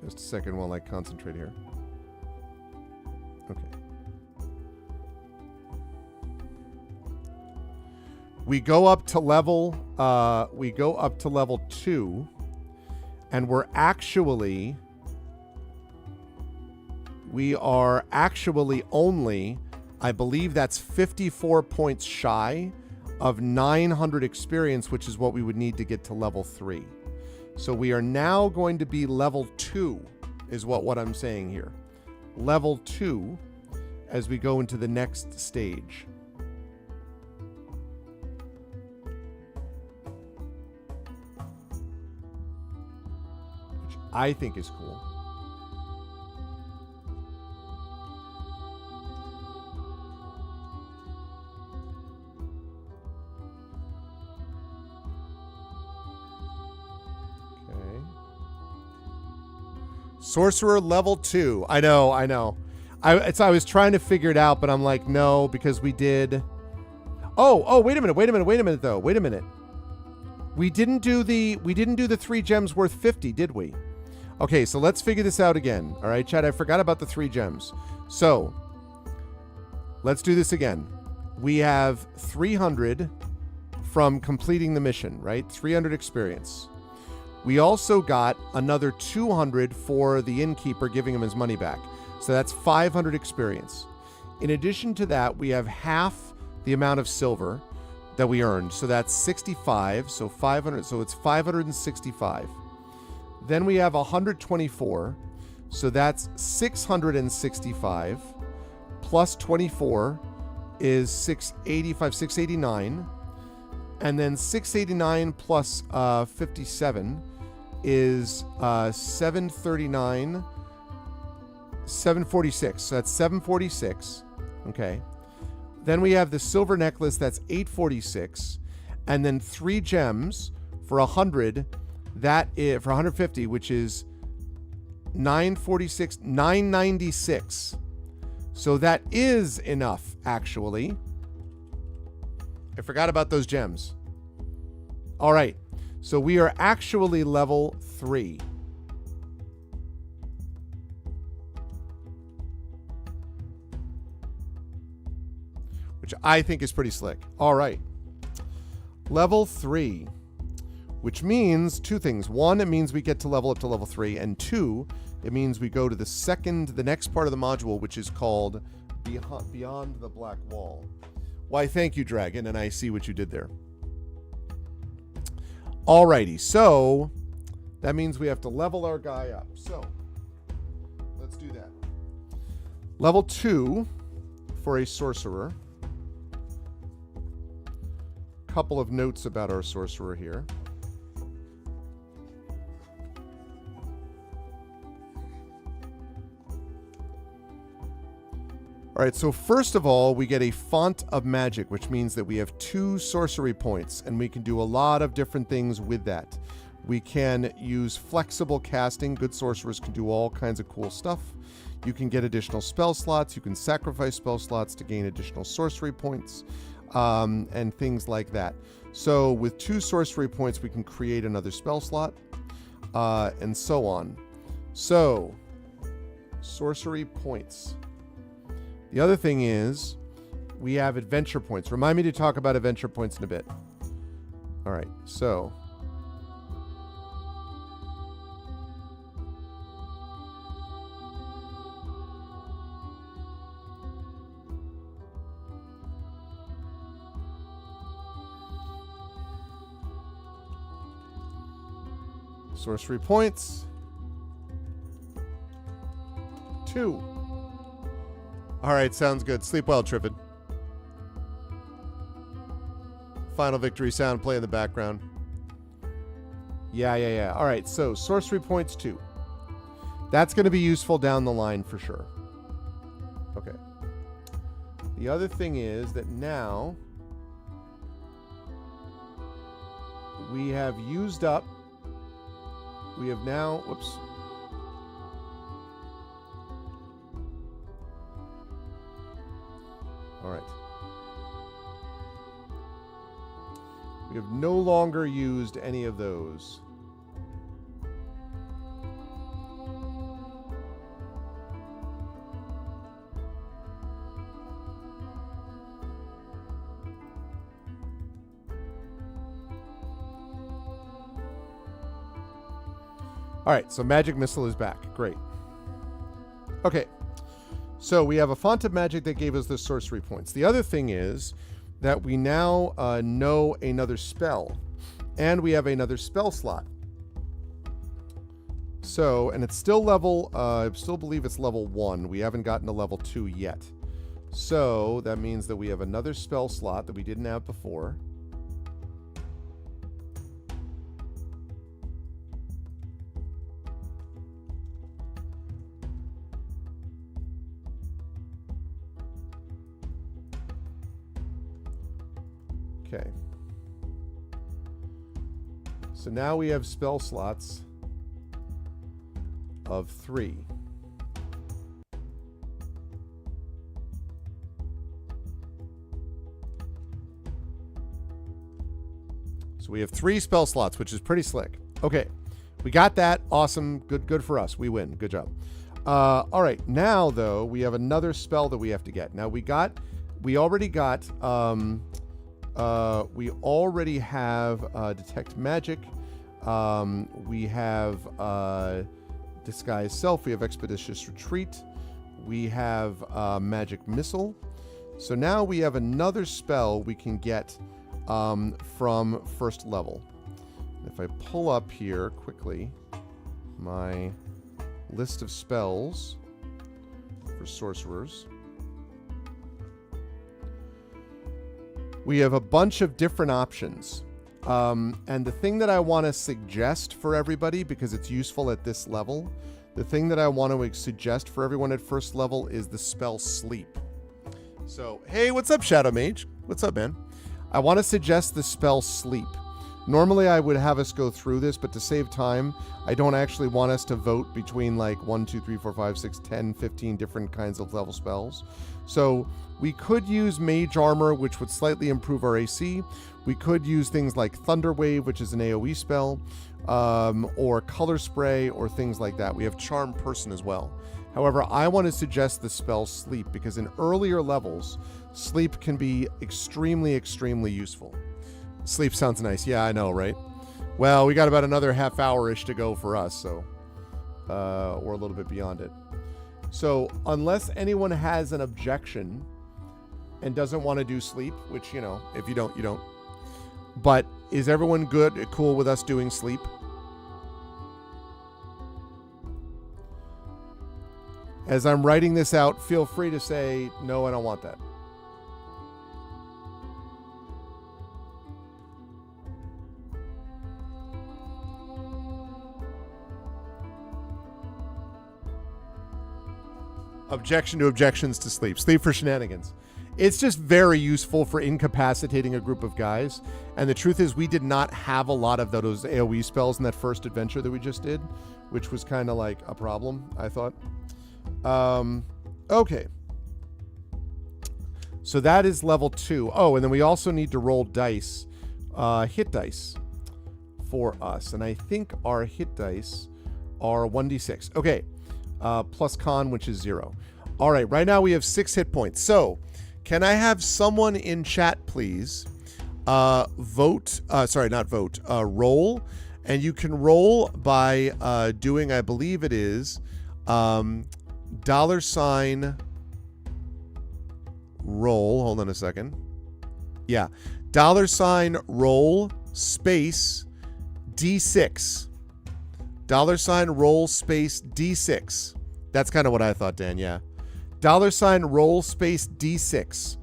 just a second while I concentrate here. Okay. We go up to level 2, and we are actually only, I believe that's 54 points shy of 900 experience, which is what we would need to get to level 3. So we are now going to be level 2 is what I'm saying here. Level 2 as we go into the next stage. Which I think is cool. Sorcerer level 2. I know. I was trying to figure it out, but I'm like, no, because we did. Oh, wait a minute though. Wait a minute. We didn't do the 3 gems worth 50, did we? Okay, so let's figure this out again. All right, Chad, I forgot about the 3 gems. So let's do this again. We have 300 from completing the mission, right? 300 experience. We also got another 200 for the innkeeper, giving him his money back. So that's 500 experience. In addition to that, we have half the amount of silver that we earned. So that's 65. So 500. So it's 565. Then we have 124. So that's 665. Plus 24 is 685, 689. And then 689 plus 57 is 739, 746. So that's 746. Okay. Then we have the silver necklace, that's 846. And then 3 gems for 100, that is for 150, which is 946, 996. So that is enough, actually. I forgot about those gems. All right. So we are actually level 3. Which I think is pretty slick. All right. Level 3. Which means 2 things. 1, it means we get to level up to level 3. And 2, it means we go to the next part of the module, which is called Beyond the Black Wall. Why, thank you, Dragon, and I see what you did there. Alrighty, so that means we have to level our guy up. So let's do that. Level 2 for a sorcerer. Couple of notes about our sorcerer here. All right, so first of all, we get a font of magic, which means that we have 2 sorcery points, and we can do a lot of different things with that. We can use flexible casting. Good sorcerers can do all kinds of cool stuff. You can get additional spell slots. You can sacrifice spell slots to gain additional sorcery points, and things like that. So with 2 sorcery points, we can create another spell slot, and so on. So, sorcery points. The other thing is, we have adventure points. Remind me to talk about adventure points in a bit. All right, so... sorcery points. 2. All right, sounds good. Sleep well, Trippin. Final victory sound play in the background. Yeah. All right, so sorcery points 2. That's going to be useful down the line for sure. Okay. The other thing is that now we have used up. We have now, whoops. All right. We have no longer used any of those. All right, so Magic Missile is back. Great. Okay, so we have a font of magic that gave us the sorcery points. The other thing is that we now know another spell, and we have another spell slot. So, and it's still level, I still believe it's level 1. We haven't gotten to level 2 yet. So, that means that we have another spell slot that we didn't have before. Okay. So now we have spell slots of 3. So we have 3 spell slots, which is pretty slick. Okay. We got that. Awesome. Good for us. We win. Good job. All right. Now, though, we have another spell that we have to get. Now, we already have Detect Magic. We have Disguise Self. We have Expeditious Retreat. We have Magic Missile. So now we have another spell we can get from first level. If I pull up here quickly my list of spells for sorcerers, we have a bunch of different options. And the thing that I want to suggest for everybody, because it's useful at this level, the thing that I want to suggest for everyone at first level is the spell Sleep. So, hey, what's up, Shadow Mage? What's up, man? I want to suggest the spell Sleep. Normally, I would have us go through this, but to save time, I don't actually want us to vote between like 1, 2, 3, 4, 5, 6, 10, 15 different kinds of level spells. So we could use Mage Armor, which would slightly improve our AC. We could use things like Thunder Wave, which is an AoE spell, or Color Spray, or things like that. We have Charm Person as well. However, I want to suggest the spell Sleep, because in earlier levels, Sleep can be extremely, extremely useful. Sleep sounds nice. Yeah, I know, right? Well, we got about another half hour-ish to go for us, so... or a little bit beyond it. So, unless anyone has an objection and doesn't want to do Sleep, which, you know, if you don't, you don't. But is everyone cool with us doing Sleep? As I'm writing this out, feel free to say, no, I don't want that. Objection to objections to Sleep. Sleep for shenanigans. It's just very useful for incapacitating a group of guys. And the truth is, we did not have a lot of those AoE spells in that first adventure that we just did, which was kind of like a problem, I thought. Okay. So that is level 2. Oh, and then we also need to roll dice, hit dice for us. And I think our hit dice are 1d6. Okay. Plus con, which is 0. All right. Right now we have 6 hit points. So can I have someone in chat, please, vote, sorry, not vote, roll. And you can roll by doing, I believe it is, $ roll. Hold on a second. Yeah. $ roll space D6. $ roll space D6. That's kind of what I thought, Dan. Yeah. $ roll space D6.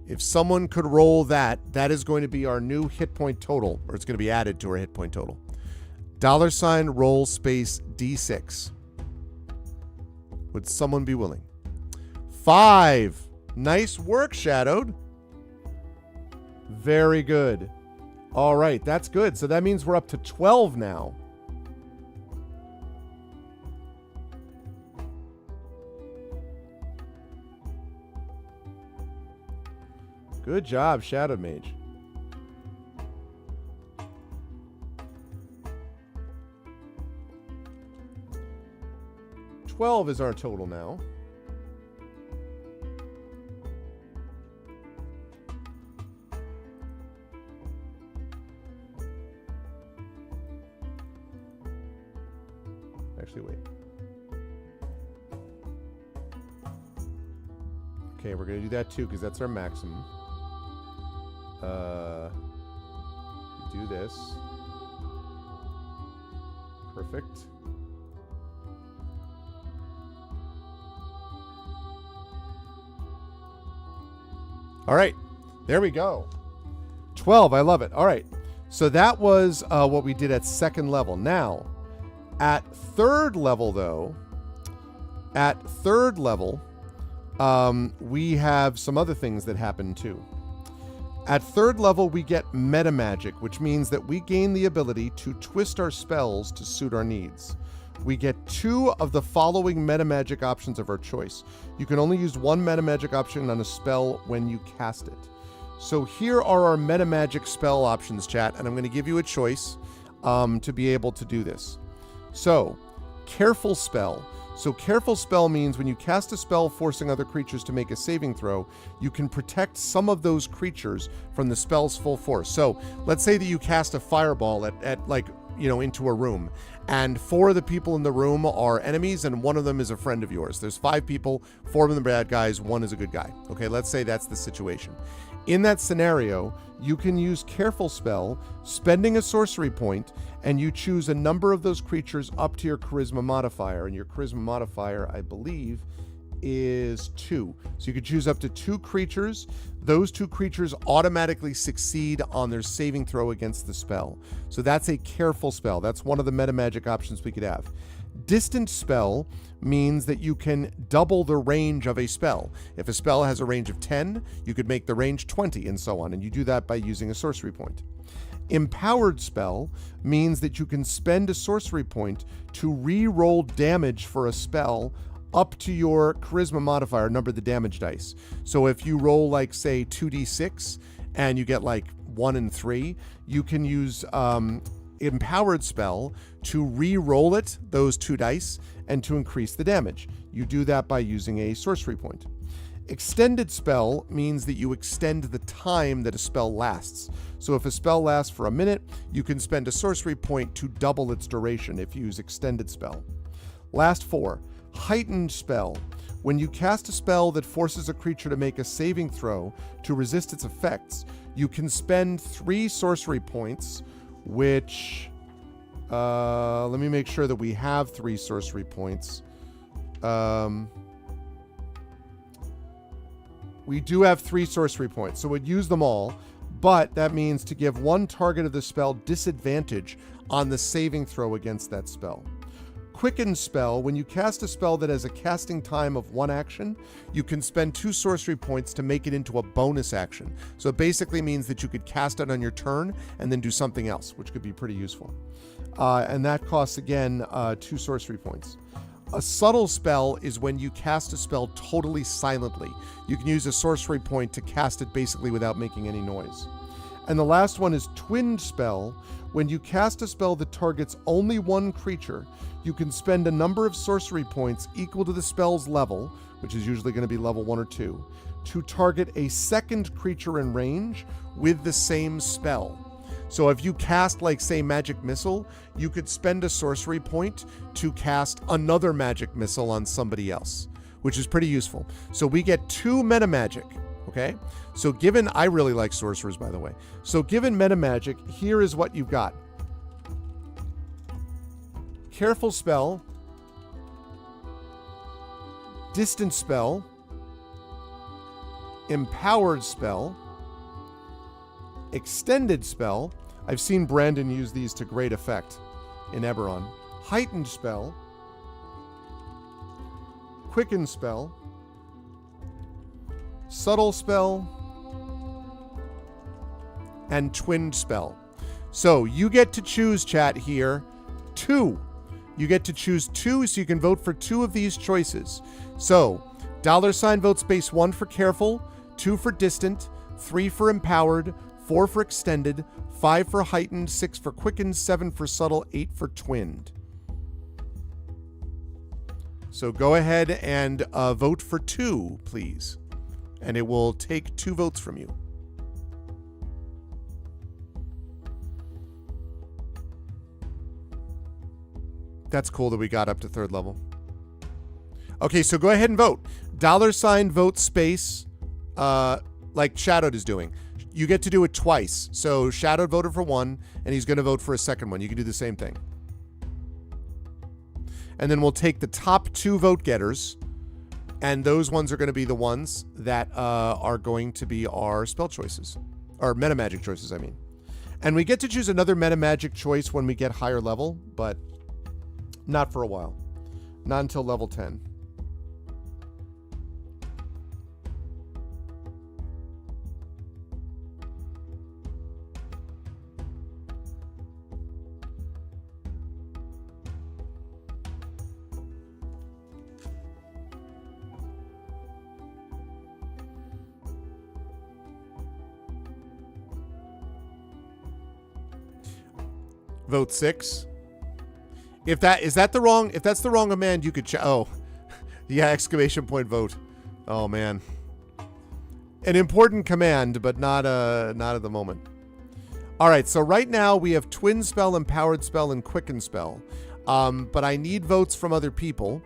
If someone could roll that, that is going to be our new hit point total, or it's going to be added to our hit point total. $ roll space D6. Would someone be willing? 5. Nice work, Shadowed. Very good. All right, that's good. So that means we're up to 12 now. Good job, Shadow Mage. $12 is our total now. Actually, wait. Okay, we're going to do that too because that's our maximum. Do this. Perfect. All right, there we go. 12, I love it. All right, so that was what we did at 2nd level. Now, at 3rd level, though, we have some other things that happen too. At 3rd level, we get meta magic, which means that we gain the ability to twist our spells to suit our needs. We get 2 of the following meta magic options of our choice. You can only use 1 meta magic option on a spell when you cast it. So here are our meta magic spell options, chat, and I'm going to give you a choice to be able to do this. So, Careful Spell. So Careful Spell means when you cast a spell forcing other creatures to make a saving throw, you can protect some of those creatures from the spell's full force. So let's say that you cast a fireball at like, you know, into a room, and 4 of the people in the room are enemies and 1 of them is a friend of yours. There's 5 people, 4 of them are bad guys, 1 is a good guy. Okay, let's say that's the situation. In that scenario, you can use Careful Spell, spending a sorcery point, and you choose a number of those creatures up to your Charisma modifier. And your Charisma modifier, I believe, is 2. So you can choose up to 2 creatures. Those 2 creatures automatically succeed on their saving throw against the spell. So that's a Careful Spell. That's one of the meta magic options we could have. Distant Spell means that you can double the range of a spell. If a spell has a range of 10, you could make the range 20 and so on, and you do that by using a sorcery point. Empowered Spell means that you can spend a sorcery point to re-roll damage for a spell up to your Charisma modifier, number the damage dice. So if you roll like, say, 2d6 and you get like 1 and 3, you can use Empowered Spell to re-roll it, those 2 dice, and to increase the damage. You do that by using a sorcery point. Extended Spell means that you extend the time that a spell lasts. So if a spell lasts for a minute, you can spend a sorcery point to double its duration if you use Extended Spell. Last 4, Heightened Spell. When you cast a spell that forces a creature to make a saving throw to resist its effects, you can spend 3 sorcery points, which, let me make sure that we have 3 sorcery points. We do have 3 sorcery points, so we'd use them all, but that means to give 1 target of the spell disadvantage on the saving throw against that spell. Quicken spell. When you cast a spell that has a casting time of 1 action, you can spend 2 sorcery points to make it into a bonus action. So it basically means that you could cast it on your turn and then do something else, which could be pretty useful. And that costs, again, 2 sorcery points. A subtle spell is when you cast a spell totally silently. You can use a sorcery point to cast it basically without making any noise. And the last one is Twinned spell. When you cast a spell that targets only one creature, you can spend a number of sorcery points equal to the spell's level, which is usually going to be level 1 or 2, to target a second creature in range with the same spell. So if you cast, like, say, Magic Missile, you could spend a sorcery point to cast another Magic Missile on somebody else, which is pretty useful. So we get 2 meta magic, okay? So given, I really like sorcerers, by the way. So given meta magic, here is what you've got. Careful spell, distant spell, empowered spell, extended spell. I've seen Brandon use these to great effect in Eberron. Heightened spell, quicken spell, subtle spell, and twinned spell. So you get to choose, chat, here 2. You get to choose 2, so you can vote for 2 of these choices. So $ vote space 1 for careful, 2 for distant, 3 for empowered, 4 for extended, 5 for heightened, 6 for quickened, 7 for subtle, 8 for twinned. So go ahead and vote for 2, please. And it will take 2 votes from you. That's cool that we got up to 3rd level. Okay, so go ahead and vote. $ vote space, like Shadowed is doing. You get to do it twice. So Shadowed voted for 1, and he's going to vote for a second one. You can do the same thing. And then we'll take the top 2 vote getters, and those ones are going to be the ones that are going to be our spell choices. Or meta magic choices, I mean. And we get to choose another meta magic choice when we get higher level, but not for a while. Not until level 10. Vote 6. If that's the wrong command, you could oh, yeah, exclamation point vote. Oh man, an important command, but not at the moment. All right, so right now we have twin spell, empowered spell, and quicken spell. But I need votes from other people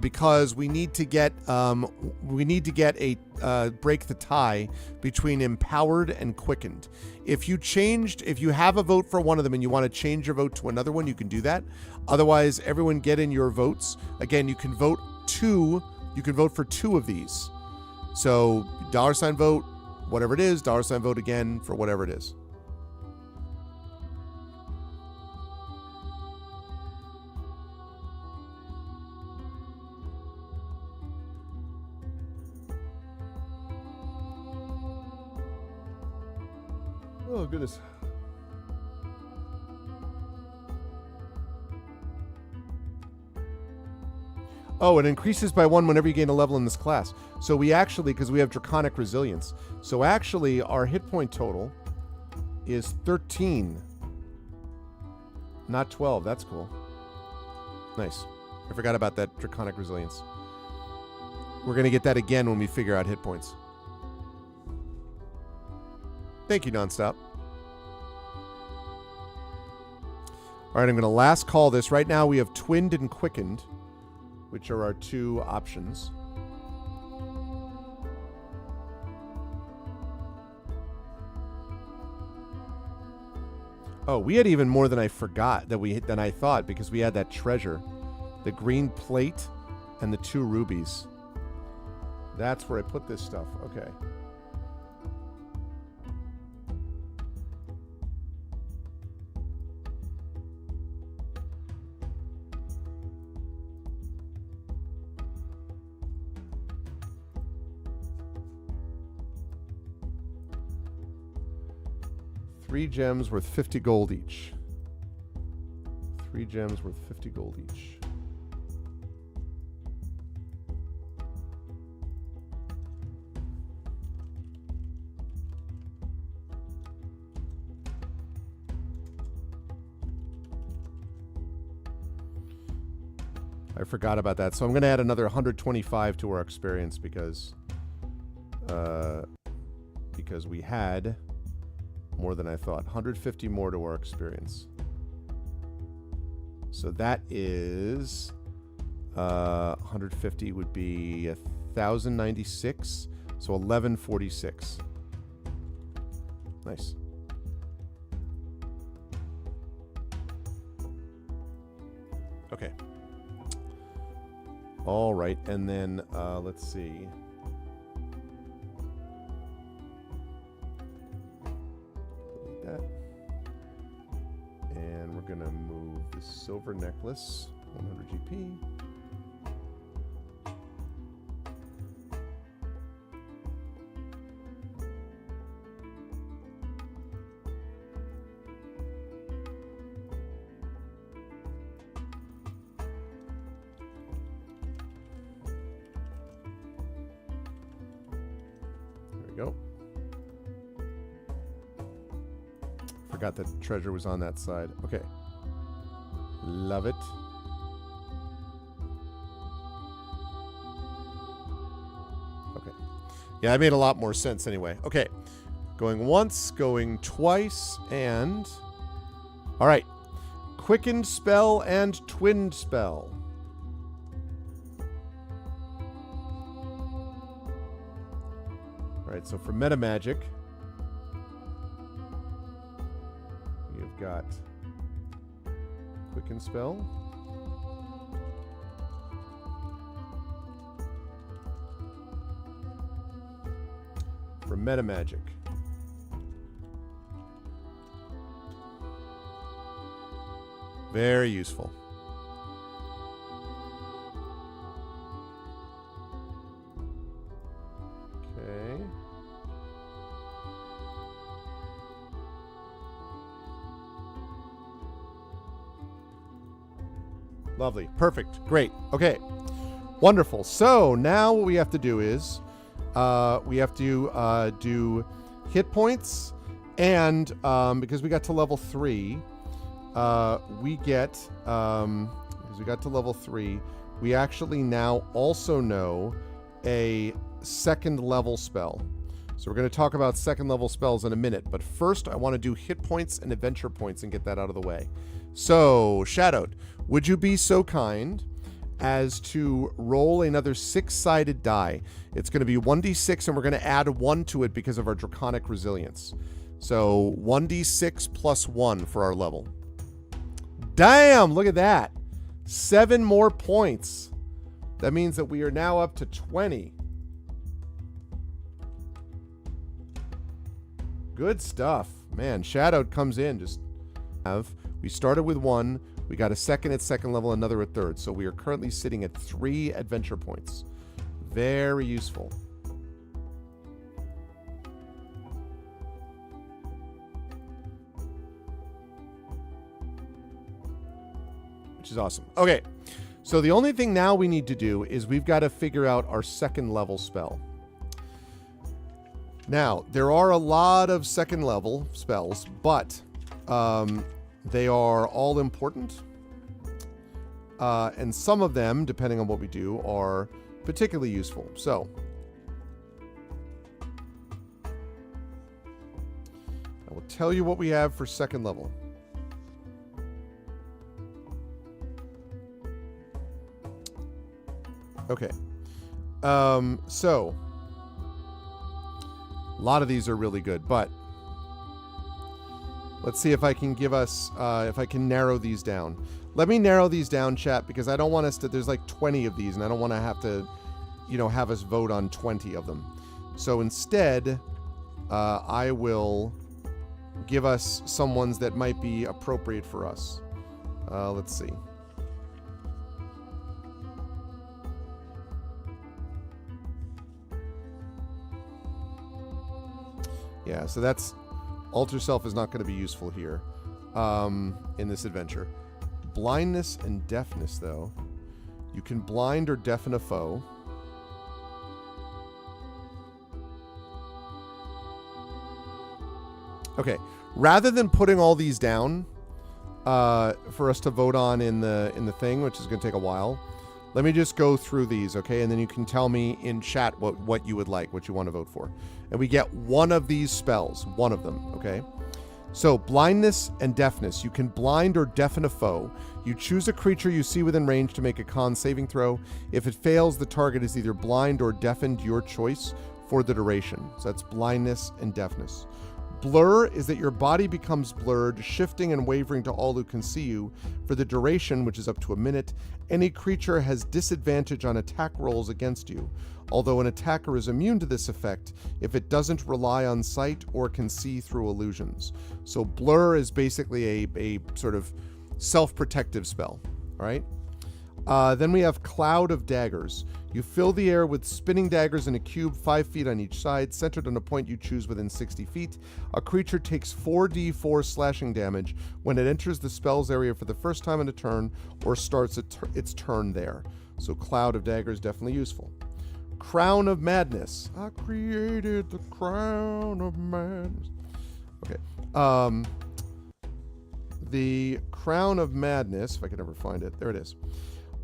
because we need to get a break the tie between empowered and quickened. If you have a vote for one of them and you want to change your vote to another one, you can do that. Otherwise, everyone get in your votes. Again, you can vote for 2 of these. So $ vote, whatever it is, $ vote again for whatever it is. Oh, goodness. Oh, it increases by 1 whenever you gain a level in this class. So we actually, because we have Draconic Resilience, so actually our hit point total is 13. Not 12. That's cool. Nice. I forgot about that Draconic Resilience. We're going to get that again when we figure out hit points. Thank you, Nonstop. All right, I'm going to last call this. Right now we have Twinned and Quickened, which are our 2 options. Oh, we had even more than I thought because we had that treasure. The green plate and the 2 rubies. That's where I put this stuff. Okay. 3 gems worth 50 gold each. 3 gems worth 50 gold each. I forgot about that. So I'm going to add another 125 to our experience because we had more than I thought. 150 more to our experience. So that is 150 would be 1,096. So 1146. Nice. Okay. All right, and then let's see. Delete that. And we're gonna move the silver necklace, 100 GP. Go. Forgot that treasure was on that side. Okay. Love it. Okay. Yeah, that made a lot more sense anyway. Okay. Going once, going twice, and... Alright. Quickened spell and twinned spell. Alright, so for meta magic, you've got Quicken Spell. For meta magic, very useful. Okay. Lovely. Perfect. Great. Okay. Wonderful. So now what we have to do is we have to do hit points, and because we got to level 3, we get because we got to level 3, we actually now also know a second level spell. So we're going to talk about second level spells in a minute, but first I want to do hit points and adventure points and get that out of the way. So, Shadowed, would you be so kind as to roll another 6-sided die? It's going to be 1d6, and we're going to add 1 to it because of our Draconic Resilience. So 1d6 plus 1 for our level. Damn, look at that. 7 more points. That means that we are now up to 20. Good stuff. Man, Shadowed comes in. We started with 1. We got a second at second level, another at third. So we are currently sitting at 3 adventure points. Very useful. Which is awesome. Okay, so the only thing now we need to do is we've got to figure out our second level spell. Now, there are a lot of second level spells, but they are all important. And some of them, depending on what we do, are particularly useful. So, I will tell you what we have for second level. Okay. So, a lot of these are really good, but let's see if I can give us, if I can narrow these down. Let me narrow these down, chat, because I don't want us to, there's like 20 of these, and I don't want to have to, you know, have us vote on 20 of them. So instead, I will give us some ones that might be appropriate for us. Let's see. Yeah, so that's Alter Self is not going to be useful here in this adventure. Blindness and deafness, though. You can blind or deafen a foe. Okay, rather than putting all these down for us to vote on in the thing, which is going to take a while, let me just go through these, okay? And then you can tell me in chat what you would like, what you want to vote for. And we get one of these spells, one of them, okay? So, blindness and deafness. You can blind or deafen a foe. You choose a creature you see within range to make a con saving throw. If it fails, the target is either blind or deafened, your choice, for the duration. So that's blindness and deafness. Blur is that your body becomes blurred, shifting and wavering to all who can see you. For the duration, which is up to a minute, any creature has disadvantage on attack rolls against you, although an attacker is immune to this effect if it doesn't rely on sight or can see through illusions. So blur is basically a sort of self-protective spell, all right? Then we have Cloud of Daggers. You fill the air with spinning daggers in a cube 5 feet on each side, centered on a point you choose within 60 feet. A creature takes 4d4 slashing damage when it enters the spell's area for the first time in a turn or starts its turn there. So Cloud of Daggers, definitely useful. Crown of Madness. I created the Crown of Madness. Okay. The Crown of Madness, if I can ever find it. There it is.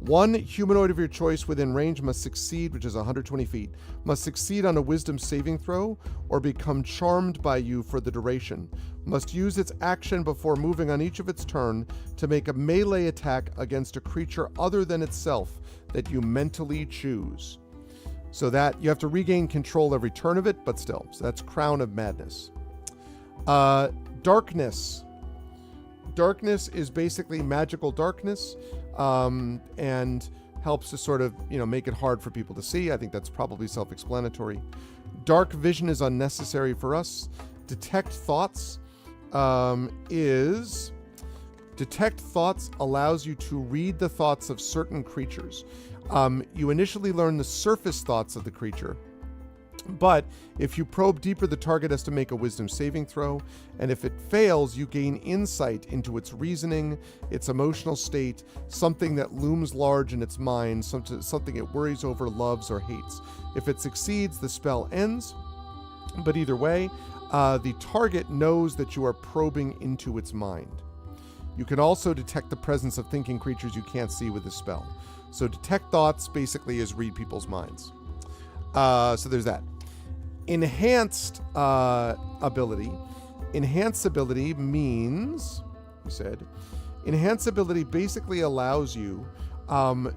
One humanoid of your choice within range must succeed, which is 120 feet, must succeed on a wisdom saving throw or become charmed by you for the duration. Must use its action before moving on each of its turn to make a melee attack against a creature other than itself that you mentally choose. So that you have to regain control every turn of it, but still. So that's Crown of Madness. Darkness. Darkness is basically magical darkness, and helps to sort of, make it hard for people to see. I think that's probably self-explanatory. Dark vision is unnecessary for us. Detect thoughts Detect thoughts allows you to read the thoughts of certain creatures. You initially learn the surface thoughts of the creature, but if you probe deeper, the target has to make a wisdom saving throw, and if it fails, you gain insight into its reasoning, its emotional state, something that looms large in its mind, something it worries over, loves, or hates. If it succeeds, the spell ends, but either way, the target knows that you are probing into its mind. You can also detect the presence of thinking creatures you can't see with this spell. So detect thoughts basically is read people's minds. So there's that. Enhanced ability. Enhanced ability means, enhanced ability basically allows you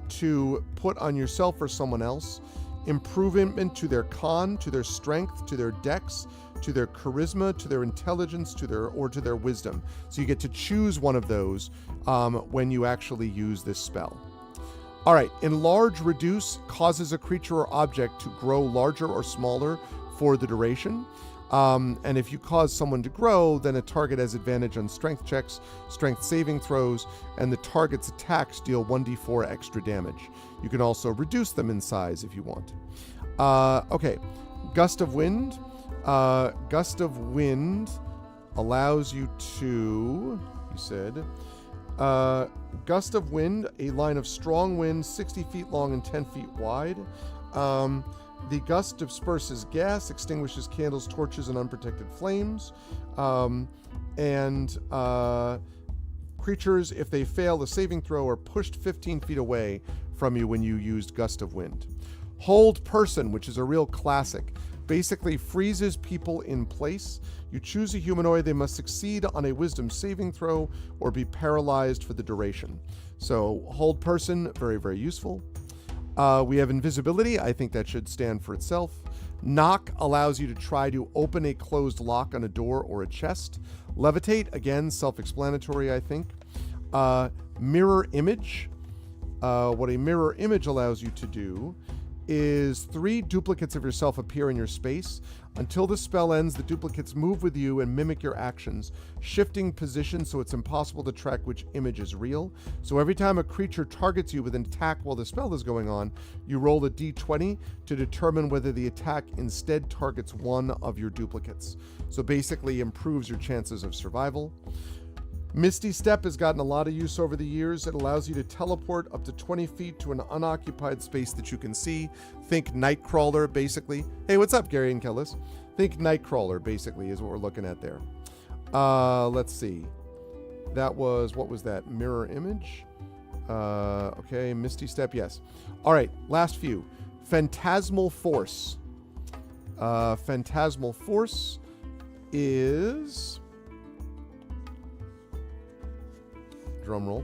to put on yourself or someone else improvement to their con, to their strength, to their dex, to their charisma, to their intelligence, to their wisdom. So you get to choose one of those when you actually use this spell. All right, enlarge, reduce causes a creature or object to grow larger or smaller for the duration. And if you cause someone to grow, then a target has advantage on strength checks, strength saving throws, and the target's attacks deal 1d4 extra damage. You can also reduce them in size if you want. Okay, Gust of Wind. Gust of Wind allows you to, Gust of Wind, a line of strong wind 60 feet long and 10 feet wide. The gust disperses gas, extinguishes candles, torches, and unprotected flames. Creatures, if they fail the saving throw, are pushed 15 feet away from you when you used Gust of Wind. Hold Person, which is a real classic, basically freezes people in place. You choose a humanoid. They must succeed on a wisdom saving throw or be paralyzed for the duration. So Hold Person, very, very useful. We have Invisibility. I think that should stand for itself. Knock allows you to try to open a closed lock on a door or a chest. Levitate, again, self-explanatory, I think. Mirror Image. What a mirror image allows you to do is 3 duplicates of yourself appear in your space. Until the spell ends, the duplicates move with you and mimic your actions, shifting position so it's impossible to track which image is real. So every time a creature targets you with an attack while the spell is going on, you roll a d20 to determine whether the attack instead targets one of your duplicates. So basically improves your chances of survival. Misty Step has gotten a lot of use over the years. It allows you to teleport up to 20 feet to an unoccupied space that you can see. Think Nightcrawler, basically. Hey, what's up, Gary and Kellis? Think Nightcrawler, basically, is what we're looking at there. Let's see. That was, what was that? Mirror image? Okay, Misty Step, yes. All right, last few. Phantasmal Force. Phantasmal Force is... drum roll.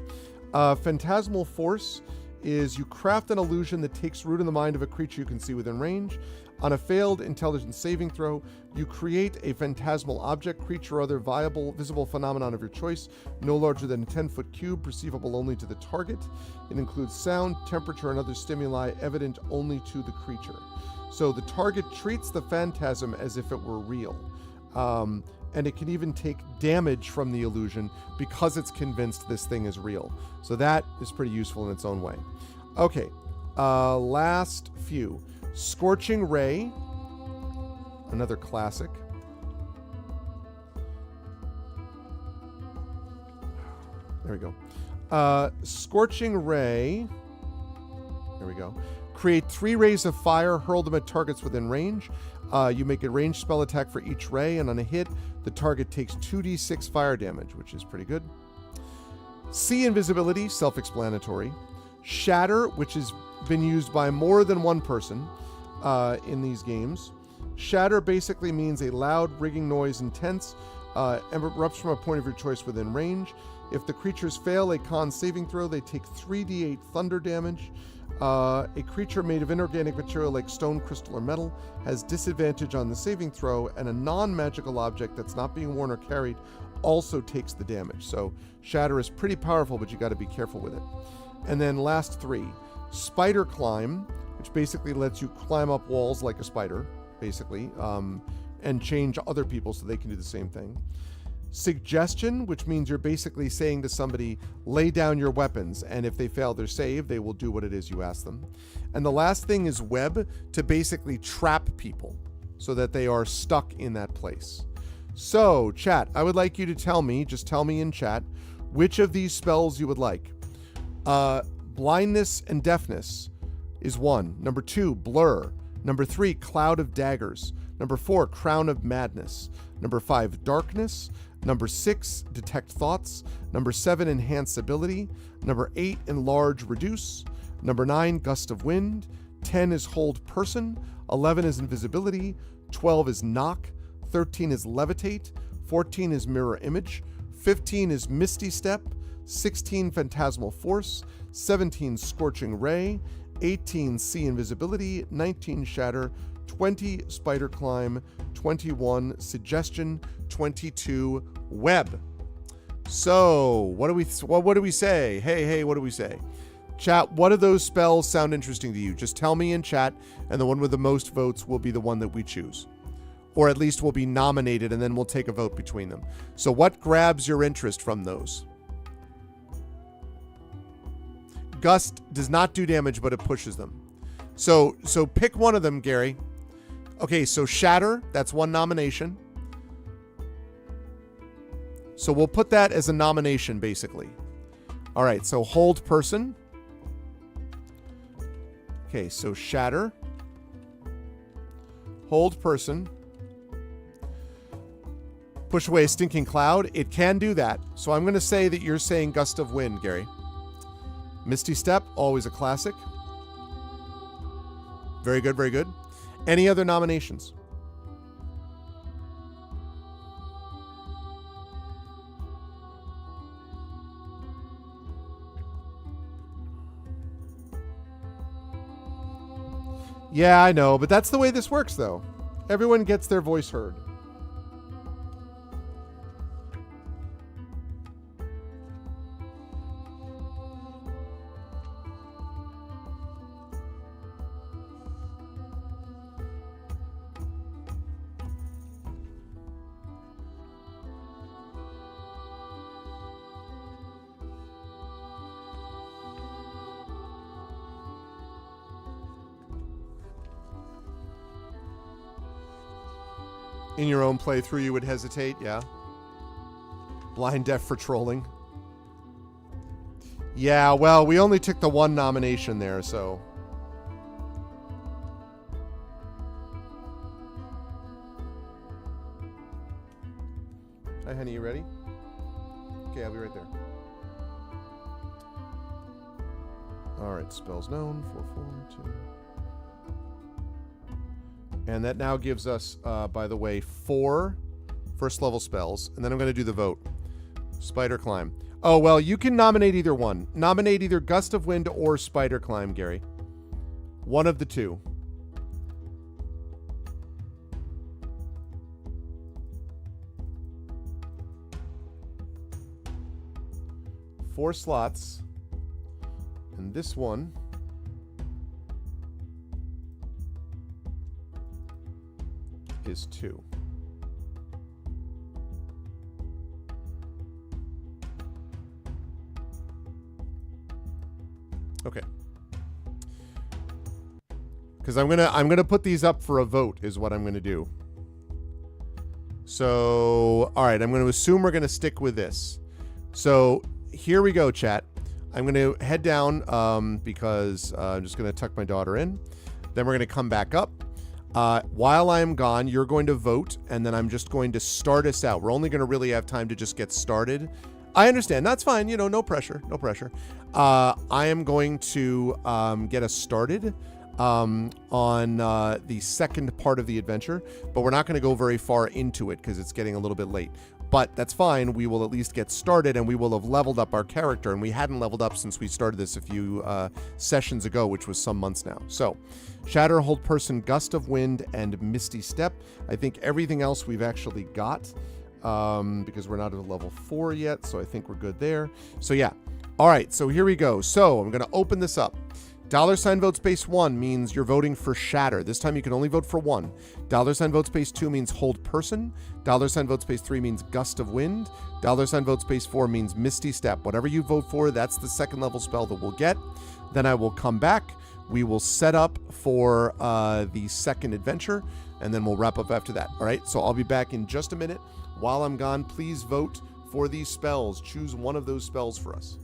Phantasmal Force is you craft an illusion that takes root in the mind of a creature you can see within range. On a failed intelligence saving throw, you create a phantasmal object, creature, or other visible phenomenon of your choice, no larger than a 10-foot cube, perceivable only to the target. It includes sound, temperature, and other stimuli evident only to the creature. So the target treats the phantasm as if it were real. And it can even take damage from the illusion because it's convinced this thing is real. So that is pretty useful in its own way. Okay, last few. Scorching Ray, another classic. There we go. Scorching Ray, there we go. Create 3 rays of fire, hurl them at targets within range. You make a ranged spell attack for each ray, and on a hit, the target takes 2d6 fire damage, which is pretty good. See Invisibility, self-explanatory. Shatter, which has been used by more than one person in these games. Shatter basically means a loud, ringing noise, intense, erupts from a point of your choice within range. If the creatures fail a con saving throw, they take 3d8 thunder damage. A creature made of inorganic material like stone, crystal, or metal has disadvantage on the saving throw, and a non-magical object that's not being worn or carried also takes the damage. So Shatter is pretty powerful, but you got to be careful with it. And then last 3. Spider Climb, which basically lets you climb up walls like a spider, basically, and change other people so they can do the same thing. Suggestion, which means you're basically saying to somebody, lay down your weapons, and if they fail their save, they will do what it is you ask them. And the last thing is Web, to basically trap people so that they are stuck in that place. So, chat, I would like you to tell me, just tell me in chat, which of these spells you would like. Blindness and Deafness is 1. Number 2, Blur. Number 3, Cloud of Daggers. Number 4, Crown of Madness. Number 5, Darkness. Number 6, Detect Thoughts. Number 7, Enhance Ability. Number 8, Enlarge Reduce. Number 9, Gust of Wind. 10 is Hold Person. 11 is Invisibility. 12 is Knock. 13 is Levitate. 14 is Mirror Image. 15 is Misty Step. 16, Phantasmal Force. 17, Scorching Ray. 18, See Invisibility. 19, Shatter. 20, Spider Climb. 21, Suggestion. 22, Web. So, what do we say? Hey, what do we say? Chat, what of those spells sound interesting to you? Just tell me in chat, and the one with the most votes will be the one that we choose. Or at least will be nominated, and then we'll take a vote between them. So what grabs your interest from those? Gust does not do damage, but it pushes them. So pick one of them, Gary. Okay, so Shatter, that's one nomination. So we'll put that as a nomination, basically. All right, so Hold Person. Okay, so Shatter. Hold Person. Push away a stinking cloud. It can do that. So I'm going to say that you're saying Gust of Wind, Gary. Misty Step, always a classic. Very good, very good. Any other nominations? Yeah, I know, but that's the way this works, though. Everyone gets their voice heard. In your own playthrough, you would hesitate, yeah. Blind Deaf for trolling. Yeah, well, we only took the one nomination there, so... Hi, honey, you ready? Okay, I'll be right there. Alright, spells known. 442. And that now gives us, by the way, 4 first level spells. And then I'm going to do the vote. Spider Climb. Oh, well, you can nominate either one. Nominate either Gust of Wind or Spider Climb, Gary. One of the two. Four slots. And this one is 2. Okay. Because I'm gonna put these up for a vote is what I'm gonna do. So, all right, I'm gonna assume we're gonna stick with this. So here we go, chat. I'm gonna head down because I'm just gonna tuck my daughter in. Then we're gonna come back up. While I'm gone, you're going to vote, and then I'm just going to start us out. We're only gonna really have time to just get started. I understand. That's fine. You know, no pressure. No pressure. I am going to get us started on the second part of the adventure, but we're not going to go very far into it because it's getting a little bit late. But that's fine. We will at least get started, and we will have leveled up our character, and we hadn't leveled up since we started this a few sessions ago, which was some months now. So, Shatter, Hold Person, Gust of Wind, and Misty Step. I think everything else we've actually got. Because we're not at level 4 yet, so I think we're good there. So yeah. All right, so here we go. So I'm going to open this up. $ vote space 1 means you're voting for Shatter. This time you can only vote for 1. $ vote space 2 means Hold Person. $ vote space 3 means Gust of Wind. $ vote space 4 means Misty Step. Whatever you vote for, that's the second level spell that we'll get. Then I will come back. We will set up for the second adventure, and then we'll wrap up after that. All right, so I'll be back in just a minute. While I'm gone, please vote for these spells. Choose one of those spells for us.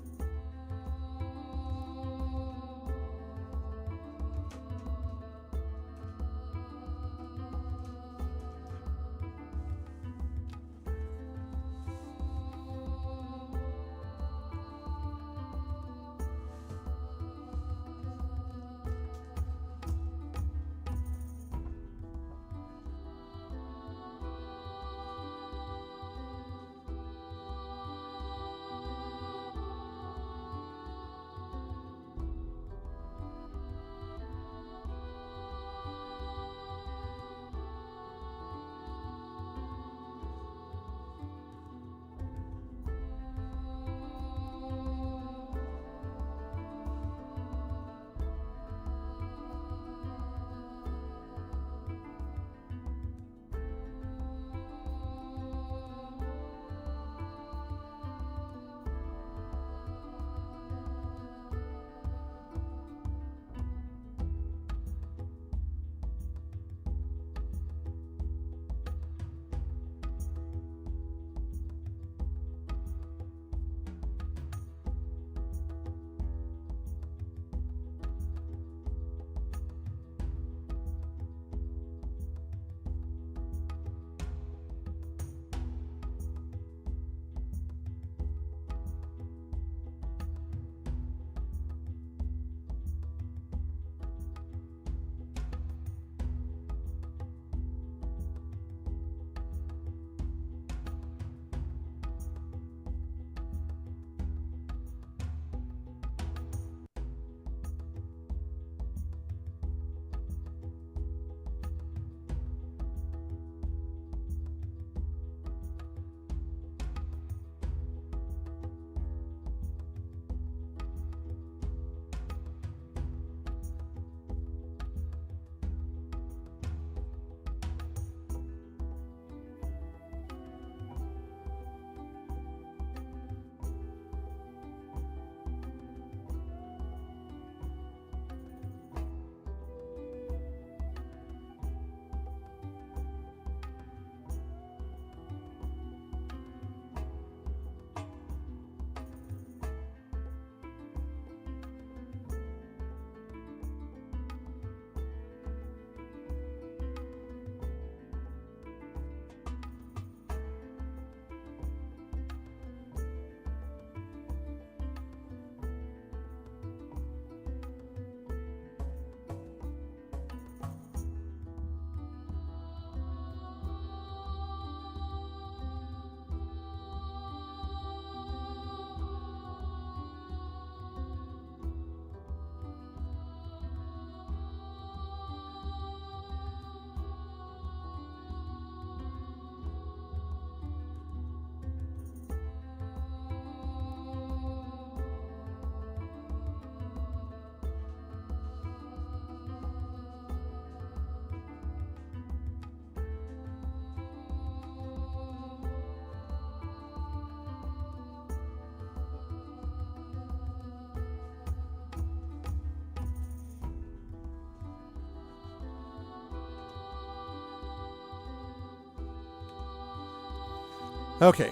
Okay,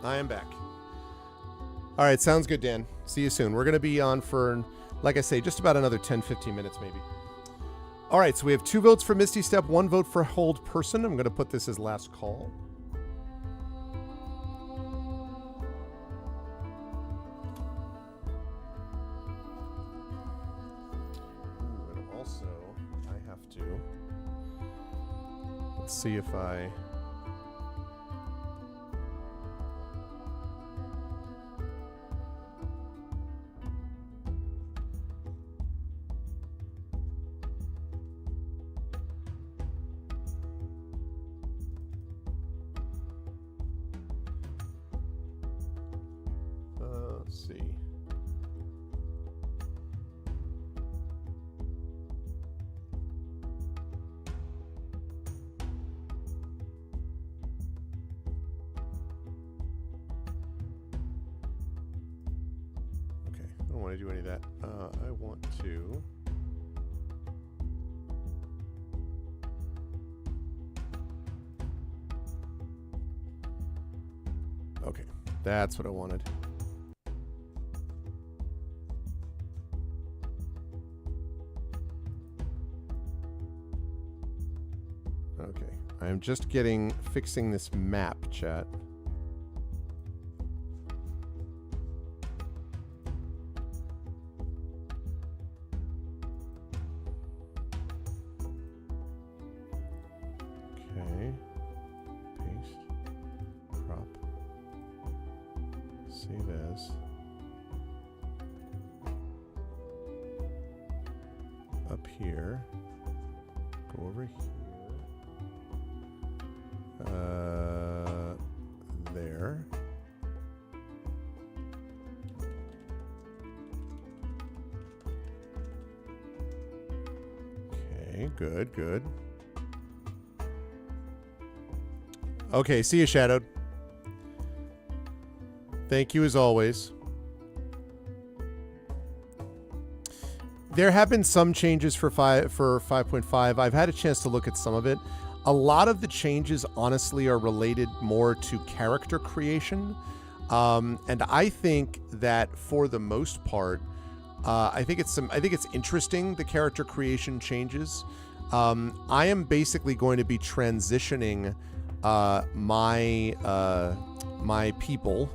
I am back. All right, sounds good, Dan. See you soon. We're going to be on for, like I say, just about another 10, 15 minutes maybe. All right, so we have 2 votes for Misty Step, 1 vote for Hold Person. I'm going to put this as last call. Ooh, and also, I have to... Let's see if I... Let's see. Okay, I don't want to do any of that. I want to... Okay, that's what I wanted. Okay, I'm just fixing this map, chat. Okay, paste, crop, save as. Up here, go over here. There. Okay, good, good. Okay, see you, Shadowed. Thank you as always. There have been some changes for 5.5. I've had a chance to look at some of it. A lot of the changes, honestly, are related more to character creation. And I think that for the most part, I think it's interesting, the character creation changes. I am basically going to be transitioning my people,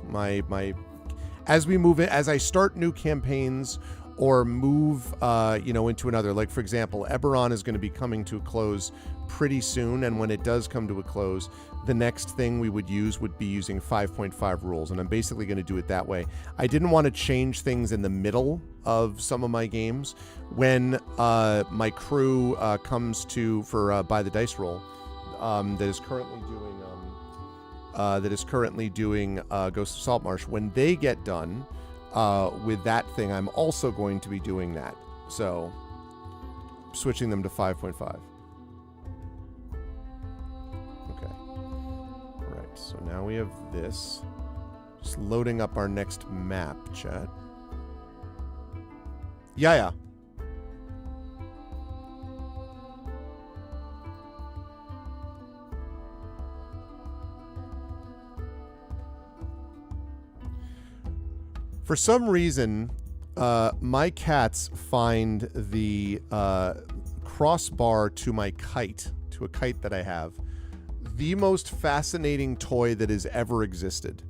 as I start new campaigns or move, into another. Like, for example, Eberron is going to be coming to a close pretty soon, and when it does come to a close, the next thing we would use would be using 5.5 rules, and I'm basically going to do it that way. I didn't want to change things in the middle of some of my games. When my crew comes for By the Dice Roll, that is currently doing Ghost of Saltmarsh, when they get done with that thing, I'm also going to be doing that. So, switching them to 5.5. Okay. All right, so now we have this. Just loading up our next map, chat. Yeah. For some reason, my cats find the crossbar to my kite, to a kite that I have, the most fascinating toy that has ever existed.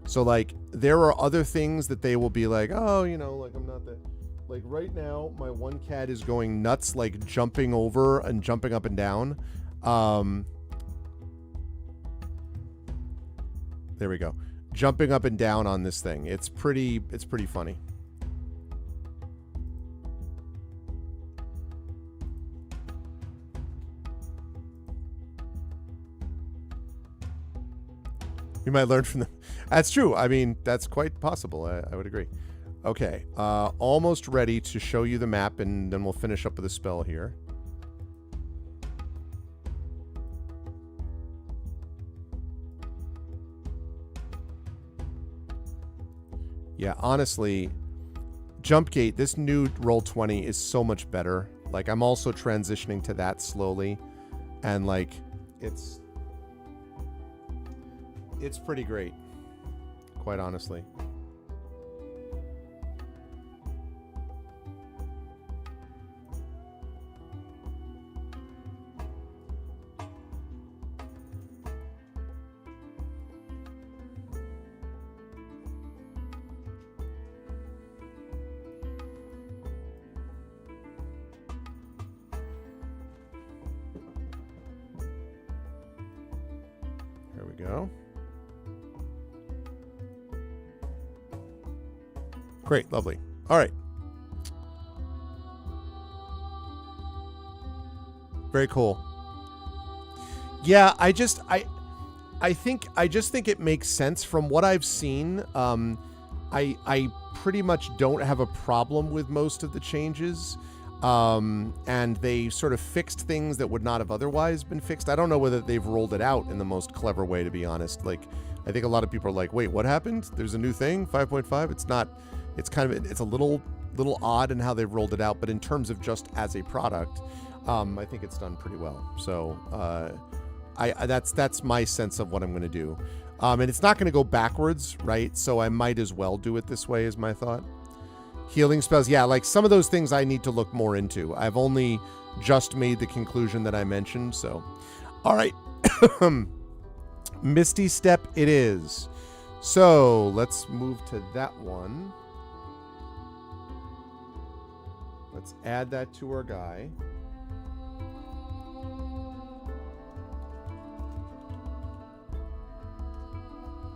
So, like, there are other things that they will be like, oh, like, I'm not that... Like, right now, my one cat is going nuts, like, jumping over and jumping up and down. There we go. Jumping up and down on this thing. It's pretty funny. We might learn from them. That's true. I mean, that's quite possible. I would agree. Okay. Almost ready to show you the map, and then we'll finish up with a spell here. Yeah, honestly, Jumpgate, this new Roll20 is so much better. Like, I'm also transitioning to that slowly. And, like, it's... It's pretty great, quite honestly. There we go. Great, lovely. All right. Very cool. Yeah, I just think it makes sense from what I've seen. I pretty much don't have a problem with most of the changes. And they sort of fixed things that would not have otherwise been fixed. I don't know whether they've rolled it out in the most clever way, to be honest. Like, I think a lot of people are like, wait, what happened? There's a new thing, 5.5? It's not, it's kind of, it's a little odd in how they've rolled it out, but in terms of just as a product, I think it's done pretty well. So, that's my sense of what I'm going to do. And it's not going to go backwards, right? So I might as well do it this way, is my thought. Healing spells, yeah, like some of those things I need to look more into. I've only just made the conclusion that I mentioned, so. All right. Misty Step it is. So let's move to that one. Let's add that to our guy.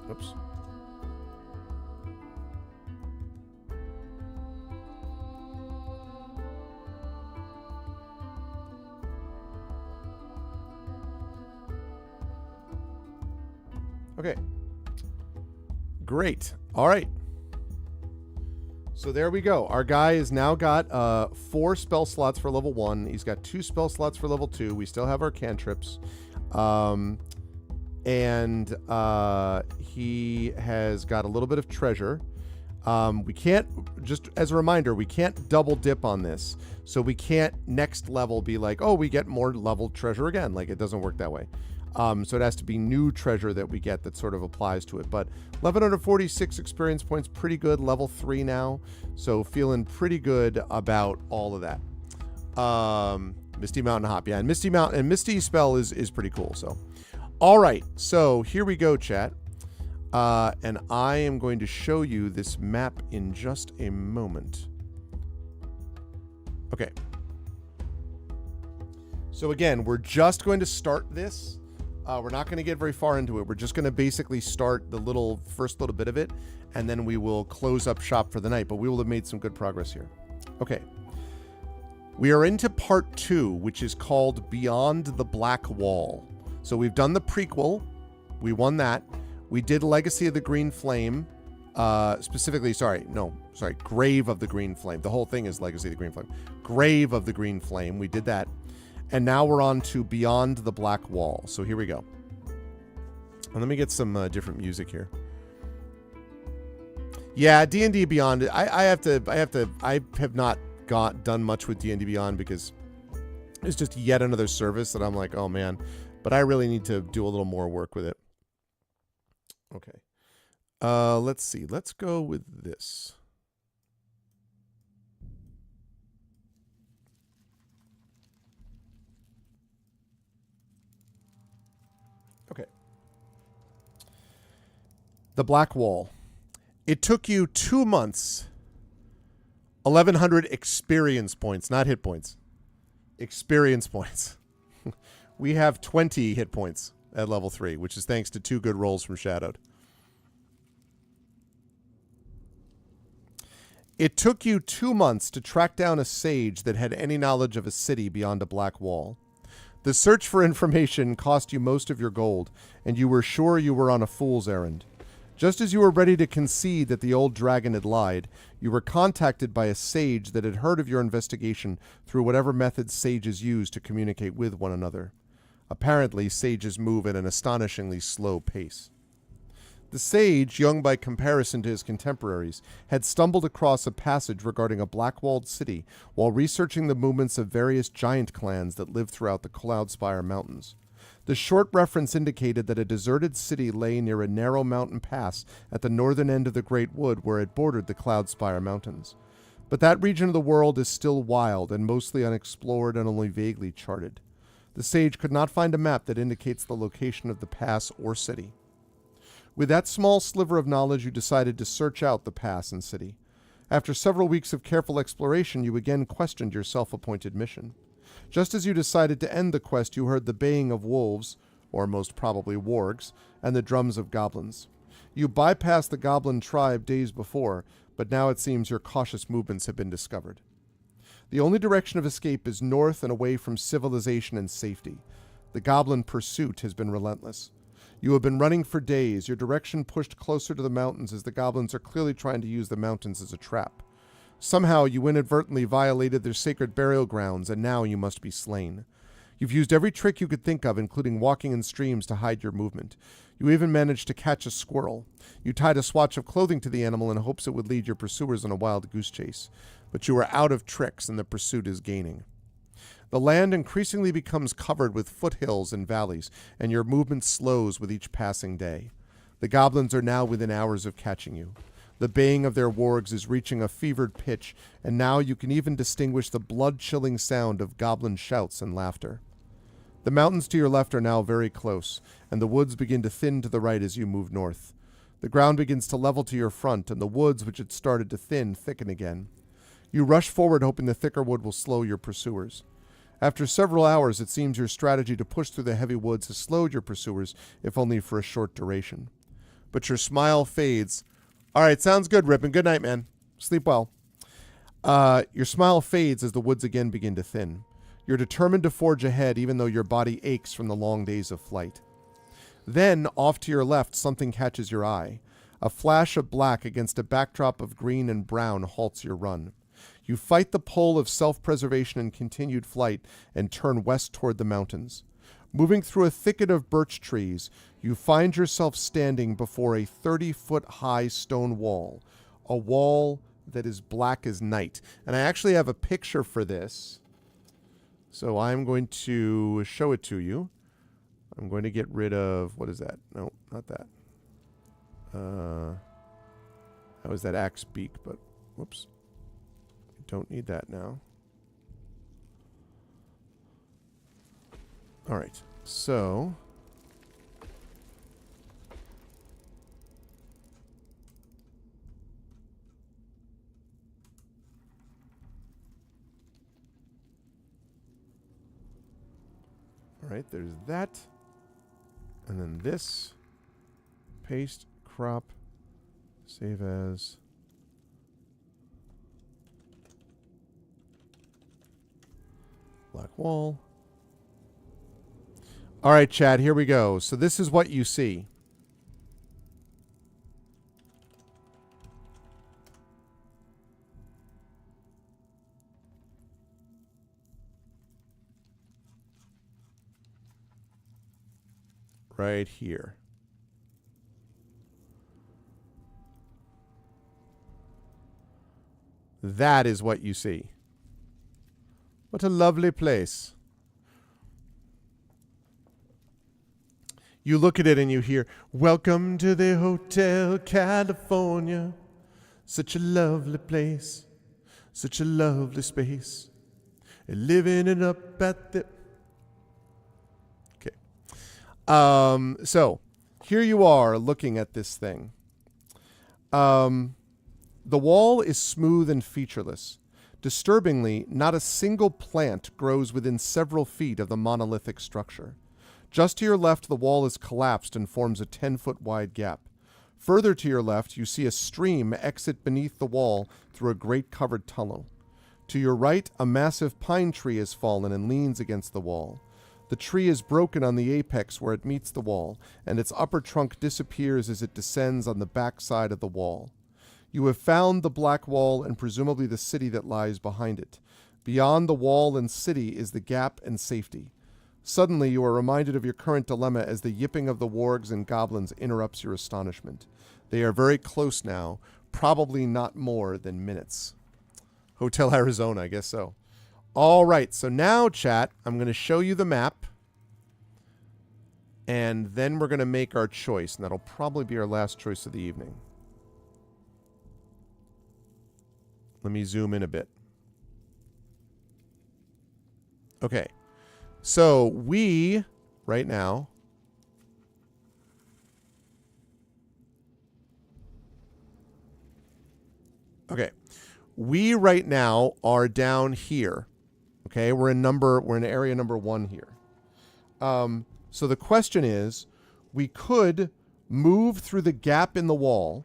Oops. Okay. Great. All right. So there we go. Our guy has now got 4 spell slots for level 1. He's got 2 spell slots for level 2. We still have our cantrips. And he has got a little bit of treasure. We can't, just as a reminder, we can't double dip on this. So we can't next level be like, oh, we get more level treasure again. Like, it doesn't work that way. So it has to be new treasure that we get that sort of applies to it. But 1,146 experience points, pretty good. Level 3 now. So feeling pretty good about all of that. Misty Mountain Hop. Yeah, and Misty Spell is pretty cool. So, all right. So here we go, chat. And I am going to show you this map in just a moment. Okay. So again, we're just going to start this. We're not going to get very far into it. We're just going to basically start the first little bit of it, and then we will close up shop for the night, but we will have made some good progress here. Okay. We are into part 2, which is called Beyond the Black Wall. So we've done the prequel. We won that. We did Legacy of the Green Flame. Grave of the Green Flame. The whole thing is Legacy of the Green Flame. Grave of the Green Flame. We did that. And now we're on to Beyond the Black Wall. So here we go. And let me get some different music here. Yeah, D&D Beyond. I have not done much with D&D Beyond because it's just yet another service that I'm like, oh man. But I really need to do a little more work with it. Okay. Let's see. Let's go with this. Okay. The Black Wall. It took you 2 months, 1,100 experience points, not hit points. Experience points. We have 20 hit points at level 3, which is thanks to 2 good rolls from Shadowed. It took you 2 months to track down a sage that had any knowledge of a city beyond a black wall. The search for information cost you most of your gold, and you were sure you were on a fool's errand. Just as you were ready to concede that the old dragon had lied, you were contacted by a sage that had heard of your investigation through whatever methods sages use to communicate with one another. Apparently, sages move at an astonishingly slow pace. The sage, young by comparison to his contemporaries, had stumbled across a passage regarding a black-walled city while researching the movements of various giant clans that lived throughout the Cloudspire Mountains. The short reference indicated that a deserted city lay near a narrow mountain pass at the northern end of the Great Wood where it bordered the Cloudspire Mountains. But that region of the world is still wild and mostly unexplored and only vaguely charted. The sage could not find a map that indicates the location of the pass or city. With that small sliver of knowledge, you decided to search out the pass and city. After several weeks of careful exploration, you again questioned your self-appointed mission. Just as you decided to end the quest, you heard the baying of wolves, or most probably wargs, and the drums of goblins. You bypassed the goblin tribe days before, but now it seems your cautious movements have been discovered. The only direction of escape is north and away from civilization and safety. The goblin pursuit has been relentless. You have been running for days, your direction pushed closer to the mountains as the goblins are clearly trying to use the mountains as a trap. Somehow you inadvertently violated their sacred burial grounds, and now you must be slain. You've used every trick you could think of, including walking in streams to hide your movement. You even managed to catch a squirrel. You tied a swatch of clothing to the animal in hopes it would lead your pursuers on a wild goose chase. But you are out of tricks, and the pursuit is gaining. The land increasingly becomes covered with foothills and valleys, and your movement slows with each passing day. The goblins are now within hours of catching you. The baying of their wargs is reaching a fevered pitch, and now you can even distinguish the blood-chilling sound of goblin shouts and laughter. The mountains to your left are now very close, and the woods begin to thin to the right as you move north. The ground begins to level to your front, and the woods, which had started to thin, thicken again. You rush forward, hoping the thicker wood will slow your pursuers. After several hours, it seems your strategy to push through the heavy woods has slowed your pursuers, if only for a short duration. But your smile fades. All right, sounds good, Ripon. Good night, man. Sleep well. Your smile fades as the woods again begin to thin. You're determined to forge ahead, even though your body aches from the long days of flight. Then, off to your left, something catches your eye. A flash of black against a backdrop of green and brown halts your run. You fight the pull of self-preservation and continued flight and turn west toward the mountains. Moving through a thicket of birch trees, you find yourself standing before a 30-foot-high stone wall, a wall that is black as night. And I actually have a picture for this, so I'm going to show it to you. I'm going to get rid of, what is that? No, not that. That was that axe beak, but whoops. Don't need that now. All right, so all right, there's that, and then this, paste, crop, save as. Black wall. All right, Chad, here we go. So this is what you see. Right here. That is what you see. What a lovely place. You look at it and you hear, "Welcome to the Hotel California. Such a lovely place. Such a lovely space. Living it up at the..." Okay. So, here you are looking at this thing. The wall is smooth and featureless. Disturbingly, not a single plant grows within several feet of the monolithic structure. Just to your left, the wall is collapsed and forms a 10-foot wide gap. Further to your left, you see a stream exit beneath the wall through a great covered tunnel. To your right, a massive pine tree has fallen and leans against the wall. The tree is broken on the apex where it meets the wall, and its upper trunk disappears as it descends on the back side of the wall. You have found the black wall and presumably the city that lies behind it. Beyond the wall and city is the gap and safety. Suddenly, you are reminded of your current dilemma as the yipping of the wargs and goblins interrupts your astonishment. They are very close now, probably not more than minutes. Hotel Arizona, I guess so. All right, so now, chat, I'm going to show you the map. And then we're going to make our choice, and that'll probably be our last choice of the evening. Let me zoom in a bit. Okay. So we, right now, okay. We right now are down here. Okay, we're in area number 1 here. So the question is, we could move through the gap in the wall.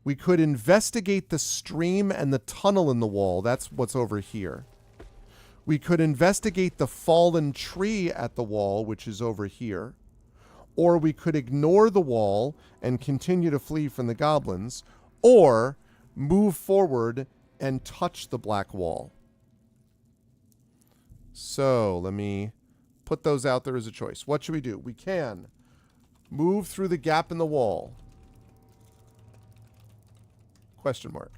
We could investigate the stream and the tunnel in the wall. That's what's over here. We could investigate the fallen tree at the wall, which is over here. Or we could ignore the wall and continue to flee from the goblins. Or move forward and touch the black wall. So let me put those out there as a choice. What should we do? We can move through the gap in the wall. Question mark.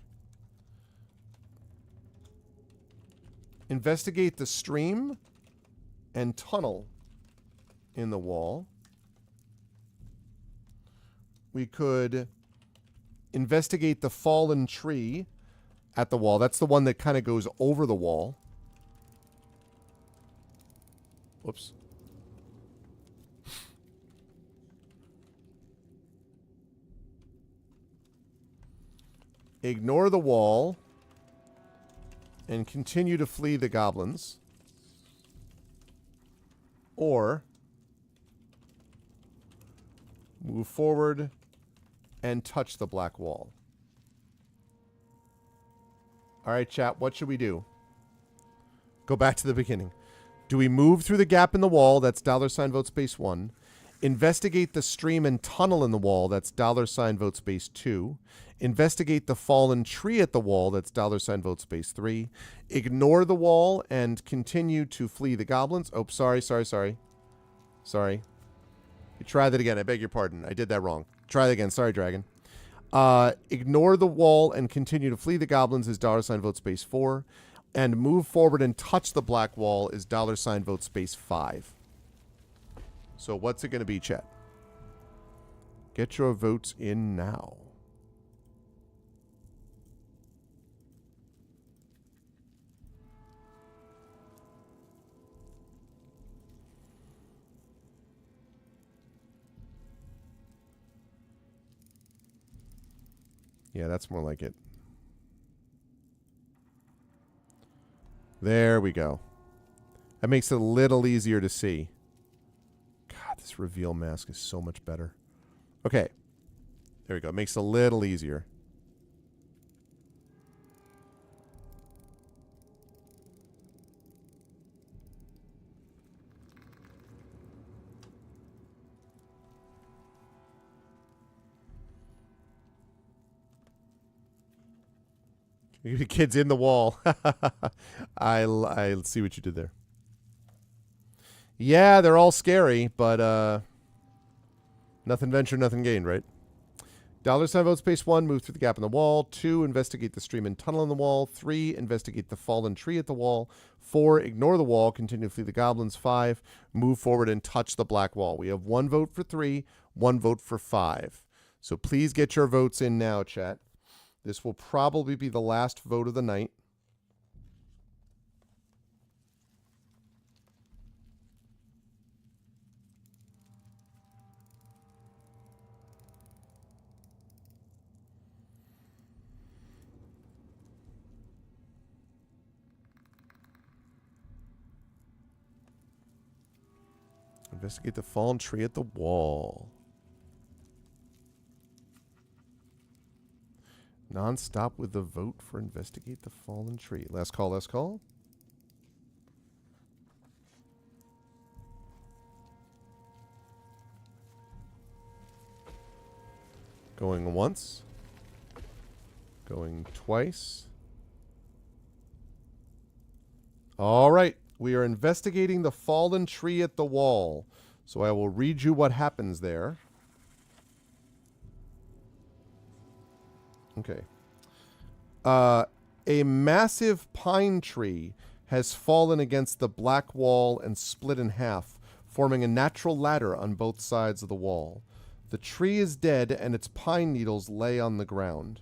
Investigate the stream and tunnel in the wall. We could investigate the fallen tree at the wall. That's the one that kind of goes over the wall. Whoops. Ignore the wall and continue to flee the goblins. Or move forward and touch the black wall. All right, chat, what should we do? Go back to the beginning. Do we move through the gap in the wall? That's $vote space 1. Investigate the stream and tunnel in the wall. That's $vote space 2. Investigate the fallen tree at the wall. That's $vote space 3. Ignore the wall and continue to flee the goblins. Oh, sorry. You try that again. I beg your pardon. I did that wrong. Try that again. Sorry, Dragon. Ignore the wall and continue to flee the goblins is $vote space 4. And move forward and touch the black wall is $vote space 5. So what's it going to be, chat? Get your votes in now. Yeah, that's more like it. There we go. That makes it a little easier to see. God, this reveal mask is so much better. Okay. There we go. It makes it a little easier. The kid's in the wall. I see what you did there. Yeah, they're all scary, but nothing ventured, nothing gained, right? $vote space 1, move through the gap in the wall. 2, investigate the stream and tunnel in the wall. 3, investigate the fallen tree at the wall. 4, ignore the wall, continue to flee the goblins. 5, move forward and touch the black wall. We have 1 vote for 3, 1 vote for 5. So please get your votes in now, chat. This will probably be the last vote of the night. Investigate the fallen tree at the wall. Non-stop with the vote for investigate the fallen tree. Last call, last call. Going once. Going twice. All right. We are investigating the fallen tree at the wall. So I will read you what happens there. Okay. A massive pine tree has fallen against the black wall and split in half, forming a natural ladder on both sides of the wall. The tree is dead, and its pine needles lay on the ground.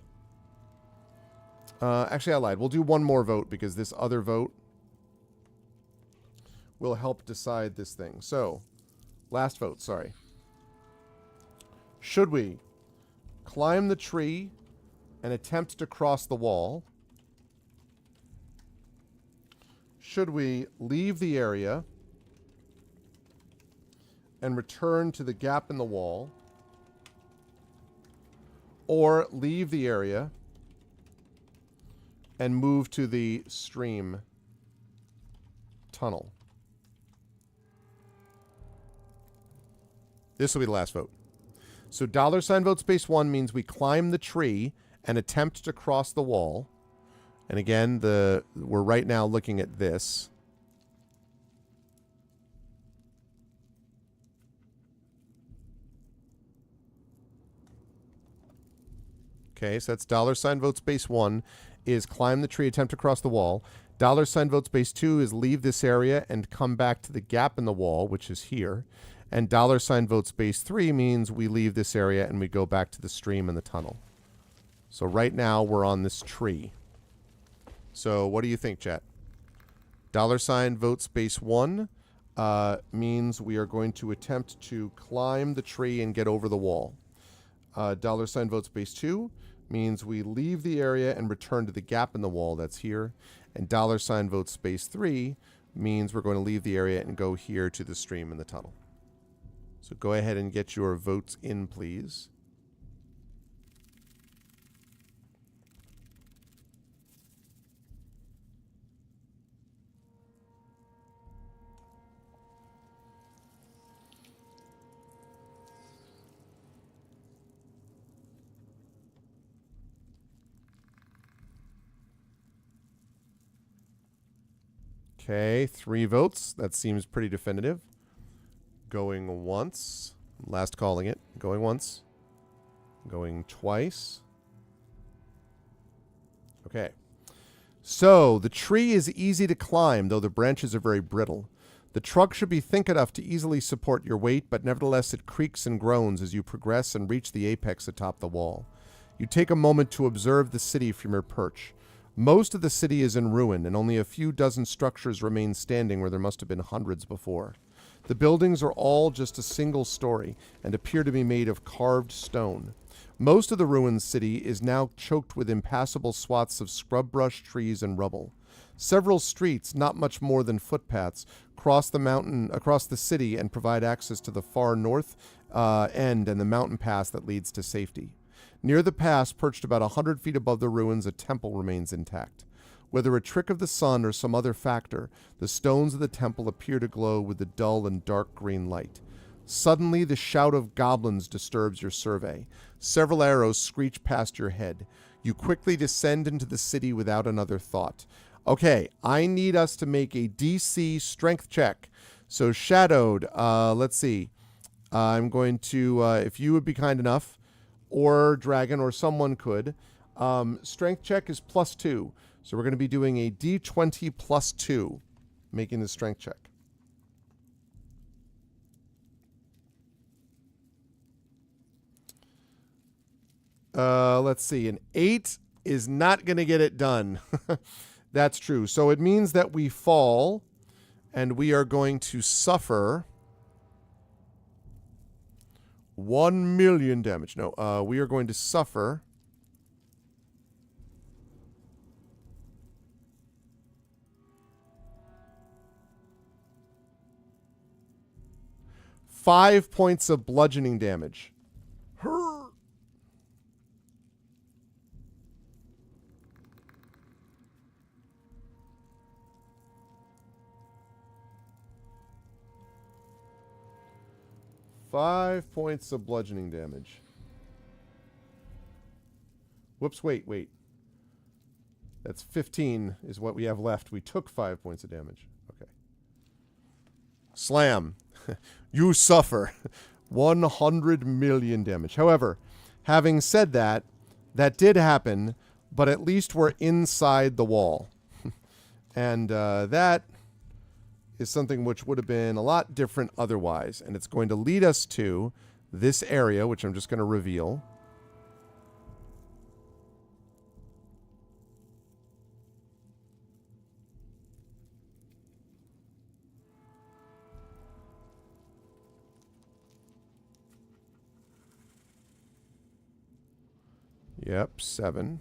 Actually, I lied. We'll do one more vote, because this other vote will help decide this thing. So, last vote, sorry. Should we climb the tree and attempt to cross the wall? Should we leave the area and return to the gap in the wall? Or leave the area and move to the stream tunnel? This will be the last vote. So $ vote space 1 means we climb the tree and attempt to cross the wall. And again, we're right now looking at this. Okay, so that's $ vote space 1 is climb the tree, attempt to cross the wall. $ vote space 2 is leave this area and come back to the gap in the wall, which is here. And $ vote space 3 means we leave this area and we go back to the stream and the tunnel. So right now we're on this tree. So what do you think, chat? $ vote space 1 means we are going to attempt to climb the tree and get over the wall. $ vote space 2 means we leave the area and return to the gap in the wall that's here. And $ vote space 3 means we're going to leave the area and go here to the stream and the tunnel. So go ahead and get your votes in, please. Okay, 3 votes. That seems pretty definitive. Going once. Last calling it. Going once. Going twice. Okay. So, the tree is easy to climb, though the branches are very brittle. The trunk should be thick enough to easily support your weight, but nevertheless it creaks and groans as you progress and reach the apex atop the wall. You take a moment to observe the city from your perch. Most of the city is in ruin, and only a few dozen structures remain standing where there must have been hundreds before. The buildings are all just a single story and appear to be made of carved stone. Most of the ruined city is now choked with impassable swaths of scrub brush, trees, and rubble. Several streets, not much more than footpaths, cross the city and provide access to the far north end and the mountain pass that leads to safety. Near the pass, perched about 100 feet above the ruins, a temple remains intact. Whether a trick of the sun or some other factor, the stones of the temple appear to glow with a dull and dark green light. Suddenly, the shout of goblins disturbs your survey. Several arrows screech past your head. You quickly descend into the city without another thought. Okay, I need us to make a DC strength check. So, Shadowed, let's see. I'm going to, if you would be kind enough, or Dragon, or someone could. Strength check is +2. So we're going to be doing a D20 +2, making the strength check. Let's see. An 8 is not going to get it done. That's true. So it means that we fall, and we are going to suffer 1 million damage. No, we are going to suffer 5 points of bludgeoning damage. 5 points of bludgeoning damage. Whoops, wait. That's 15 is what we have left. We took 5 points of damage. Okay. Slam. You suffer 100 million damage. However, having said that, that did happen, but at least we're inside the wall. And that is something which would have been a lot different otherwise. And it's going to lead us to this area, which I'm just going to reveal. Yep, 7.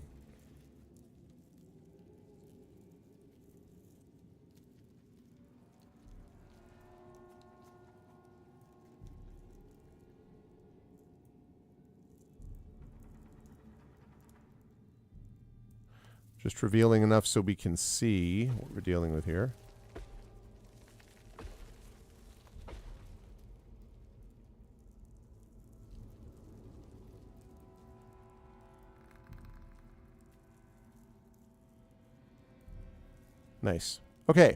Just revealing enough so we can see what we're dealing with here. Nice. Okay.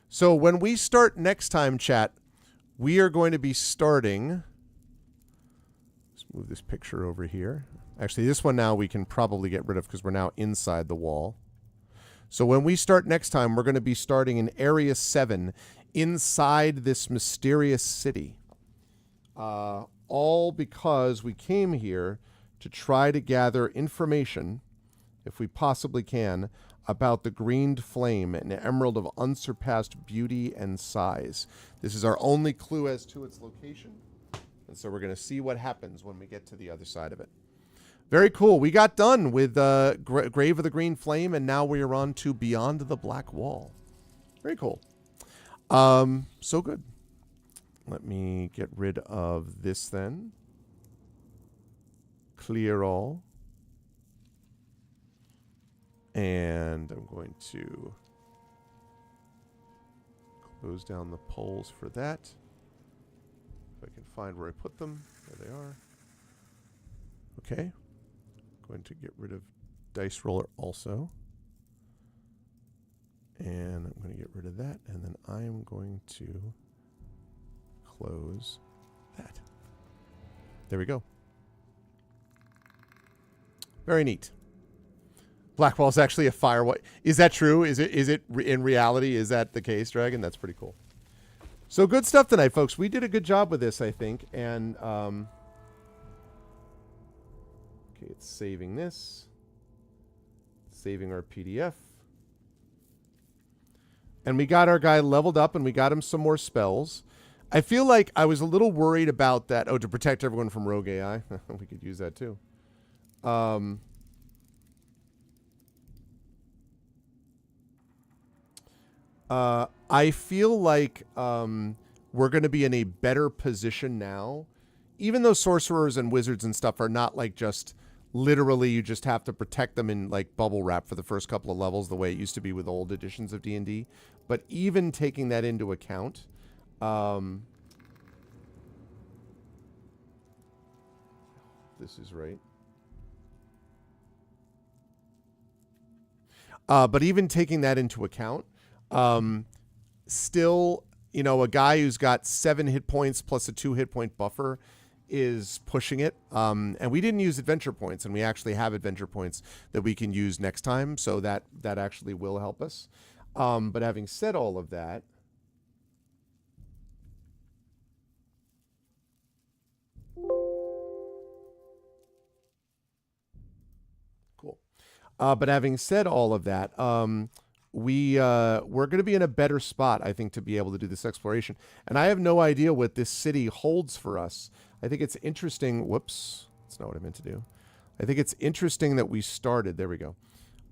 So when we start next time, chat, we are going to be starting. Let's move this picture over here. Actually, this one now we can probably get rid of because we're now inside the wall. So when we start next time, we're going to be starting in Area 7 inside this mysterious city. All because we came here to try to gather information, if we possibly can, about the Greened Flame, an emerald of unsurpassed beauty and size. This is our only clue as to its location. And so we're going to see what happens when we get to the other side of it. Very cool. We got done with Grave of the Green Flame, and now we are on to Beyond the Black Wall. Very cool. So good. Let me get rid of this then. Clear all. And I'm going to close down the poles for that. If I can find where I put them. There they are. Okay. Going to get rid of Dice Roller also. And I'm going to get rid of that. And then I am going to close that. There we go. Very neat. Blackwall is actually a firewall. Is that true? Is it in reality? Is that the case, Dragon? That's pretty cool. So good stuff tonight, folks. We did a good job with this, I think. And okay, it's saving this. Saving our PDF. And we got our guy leveled up, and we got him some more spells. I feel like I was a little worried about that. Oh, to protect everyone from rogue AI. We could use that too. I feel like we're going to be in a better position now. Even though sorcerers and wizards and stuff are not like just literally you just have to protect them in like bubble wrap for the first couple of levels the way it used to be with old editions of D&D. But even taking that into account, this is right. But even taking that into account, still, you know, a guy who's got 7 hit points plus a 2 hit point buffer is pushing it. And we didn't use adventure points, and we actually have adventure points that we can use next time. So that actually will help us. But having said all of that, cool. But having said all of that, we're going to be in a better spot, I think, to be able to do this exploration. And I have no idea what this city holds for us. I think it's interesting. Whoops. That's not what I meant to do. I think it's interesting that we started. There we go.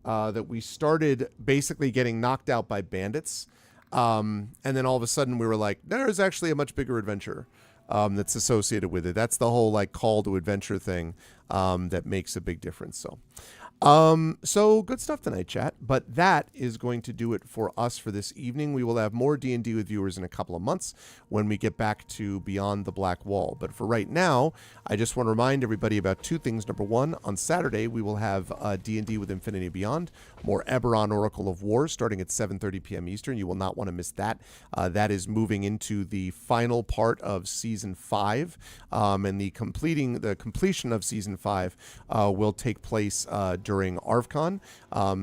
That we started basically getting knocked out by bandits. And then all of a sudden we were like, there's actually a much bigger adventure that's associated with it. That's the whole like call to adventure thing that makes a big difference. So good stuff tonight, chat. But that is going to do it for us for this evening. We will have more D&D with viewers in a couple of months when we get back to Beyond the Black Wall. But for right now, I just want to remind everybody about 2 things. Number 1, on Saturday, we will have D&D with Infinity Beyond, more Eberron Oracle of War, starting at 7:30 p.m. Eastern. You will not want to miss that. That is moving into the final part of Season 5, and the completion of Season 5 will take place during ArvCon.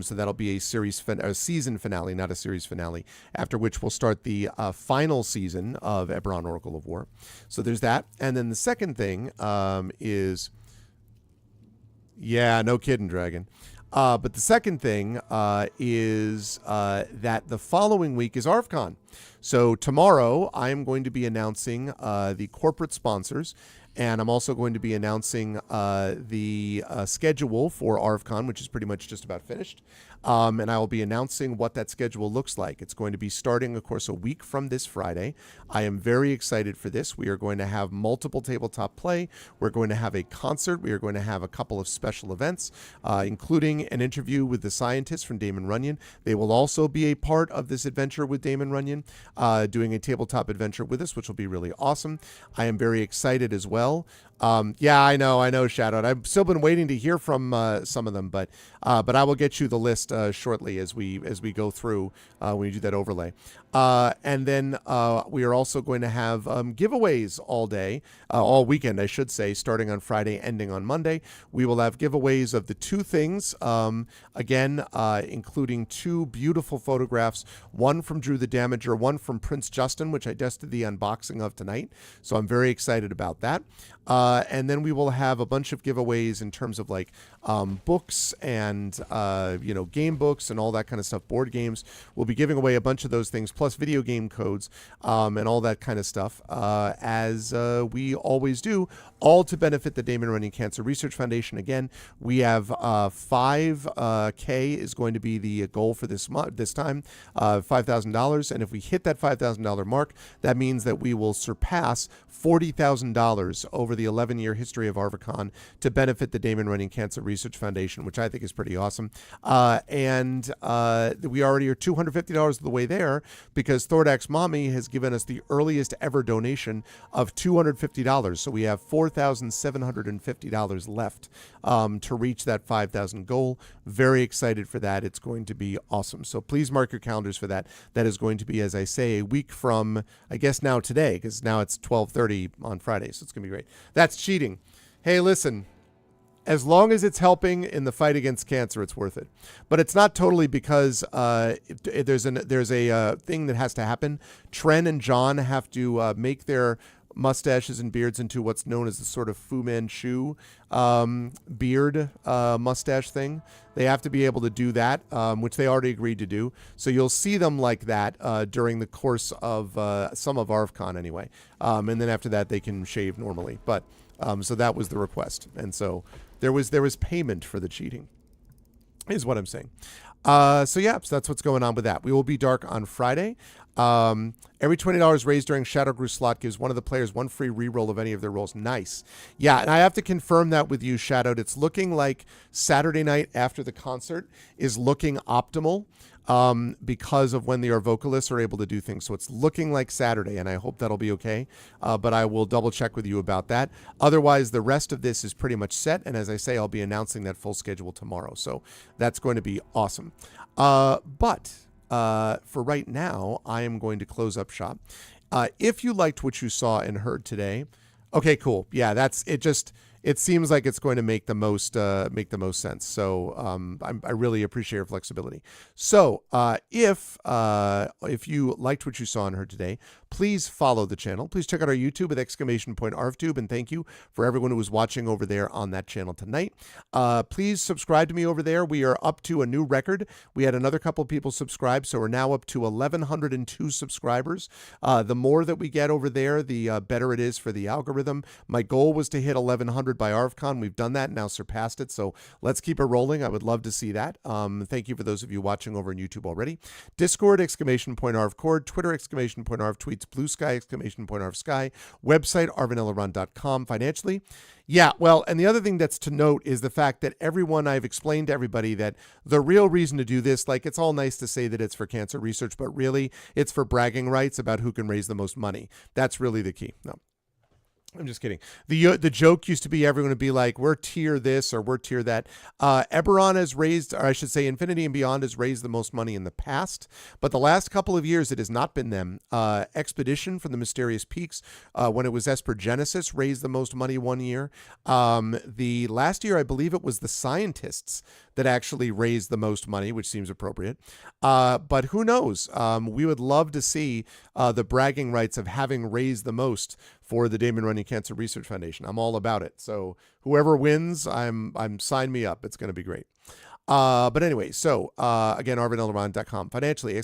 So that'll be a season finale, not a series finale, after which we'll start the final season of Eberron Oracle of War. So there's that. And then the second thing is, yeah, no kidding, Dragon. But the second thing is that the following week is ArvCon. So tomorrow I am going to be announcing the corporate sponsors, and I'm also going to be announcing the schedule for ArvCon, which is pretty much just about finished. And I will be announcing what that schedule looks like. It's going to be starting, of course, a week from this Friday. I am very excited for this. We are going to have multiple tabletop play. We're going to have a concert. We are going to have a couple of special events, including an interview with the scientists from Damon Runyon. They will also be a part of this adventure with Damon Runyon, doing a tabletop adventure with us, which will be really awesome. I am very excited as well. Yeah, I know, Shadow. I've still been waiting to hear from some of them, but I will get you the list shortly as we go through when we do that overlay. And then we are also going to have giveaways all weekend, I should say, starting on Friday, ending on Monday. We will have giveaways of the two things, again, including two beautiful photographs, one from Drew the Damager, one from Prince Justin, which I just did the unboxing of tonight. So I'm very excited about that. And then we will have a bunch of giveaways in terms of like books and, game books and all that kind of stuff, board games. We'll be giving away a bunch of those things, plus video game codes and all that kind of stuff, as we always do, all to benefit the Damon Runyon Cancer Research Foundation. Again, we have $5K is going to be the goal for this time, $5,000. And if we hit that $5,000 mark, that means that we will surpass $40,000 over the 11-year history of ArvCon to benefit the Damon Runyon Cancer Research Foundation, which I think is pretty awesome. And we already are $250 of the way there because Thordax Mommy has given us the earliest ever donation of $250. So we have $4,750 left to reach that 5,000 goal. Very excited for that. It's going to be awesome. So please mark your calendars for that. That is going to be, as I say, a week from, I guess now today, because now it's 12:30 on Friday. So it's going to be great. That's cheating. Hey, listen. As long as it's helping in the fight against cancer, it's worth it. But it's not totally because there's a thing that has to happen. Tren and John have to make their mustaches and beards into what's known as the sort of Fu Manchu beard mustache thing. They have to be able to do that, which they already agreed to do. So you'll see them like that during the course of some of ArvCon anyway. And then after that, they can shave normally. But so that was the request. And so there was payment for the cheating, is what I'm saying. So that's what's going on with that. We will be dark on Friday. Every $20 raised during Shadowgrew slot gives one of the players one free reroll of any of their rolls. Nice. Yeah, and I have to confirm that with you, Shadowed. It's looking like Saturday night after the concert is looking optimal because of when the vocalists are able to do things. So it's looking like Saturday, and I hope that'll be okay. But I will double check with you about that. Otherwise, the rest of this is pretty much set. And as I say, I'll be announcing that full schedule tomorrow. So that's going to be awesome. But for right now, I am going to close up shop. If you liked what you saw and heard today, okay, cool. Yeah, that's it. It seems like it's going to make the most sense. So I really appreciate your flexibility. So if you liked what you saw and heard today, please follow the channel. Please check out our YouTube with !ArvTube, and thank you for everyone who was watching over there on that channel tonight. Please subscribe to me over there. We are up to a new record. We had another couple people subscribe, so we're now up to 1,102 subscribers. The more that we get over there, the better it is for the algorithm. My goal was to hit 1,100 by ArvCon. We've done that, now surpassed it, so let's keep it rolling. I would love to see that. Thank you for those of you watching over on YouTube already. Discord, !ArvCord, Twitter, !Arv tweets, Blue Sky, !Arv Sky, website, arvanelaron.com. Financially, yeah, well, and the other thing that's to note is the fact that I've explained to everybody that the real reason to do this, like, it's all nice to say that it's for cancer research, but really it's for bragging rights about who can raise the most money. That's really the key. No. I'm just kidding. The joke used to be everyone would be like, we're tier this or we're tier that. Eberron has raised, or I should say Infinity and Beyond has raised the most money in the past, but the last couple of years it has not been them. Expedition from the Mysterious Peaks, when it was Esper Genesis, raised the most money one year. The last year, I believe it was the Scientists that actually raised the most money, which seems appropriate. But who knows? We would love to see the bragging rights of having raised the most for the Damon Runyon Cancer Research Foundation. I'm all about it. So whoever wins, I'm sign me up. It's going to be great. But anyway, so again, arvinelderon.com. Financially,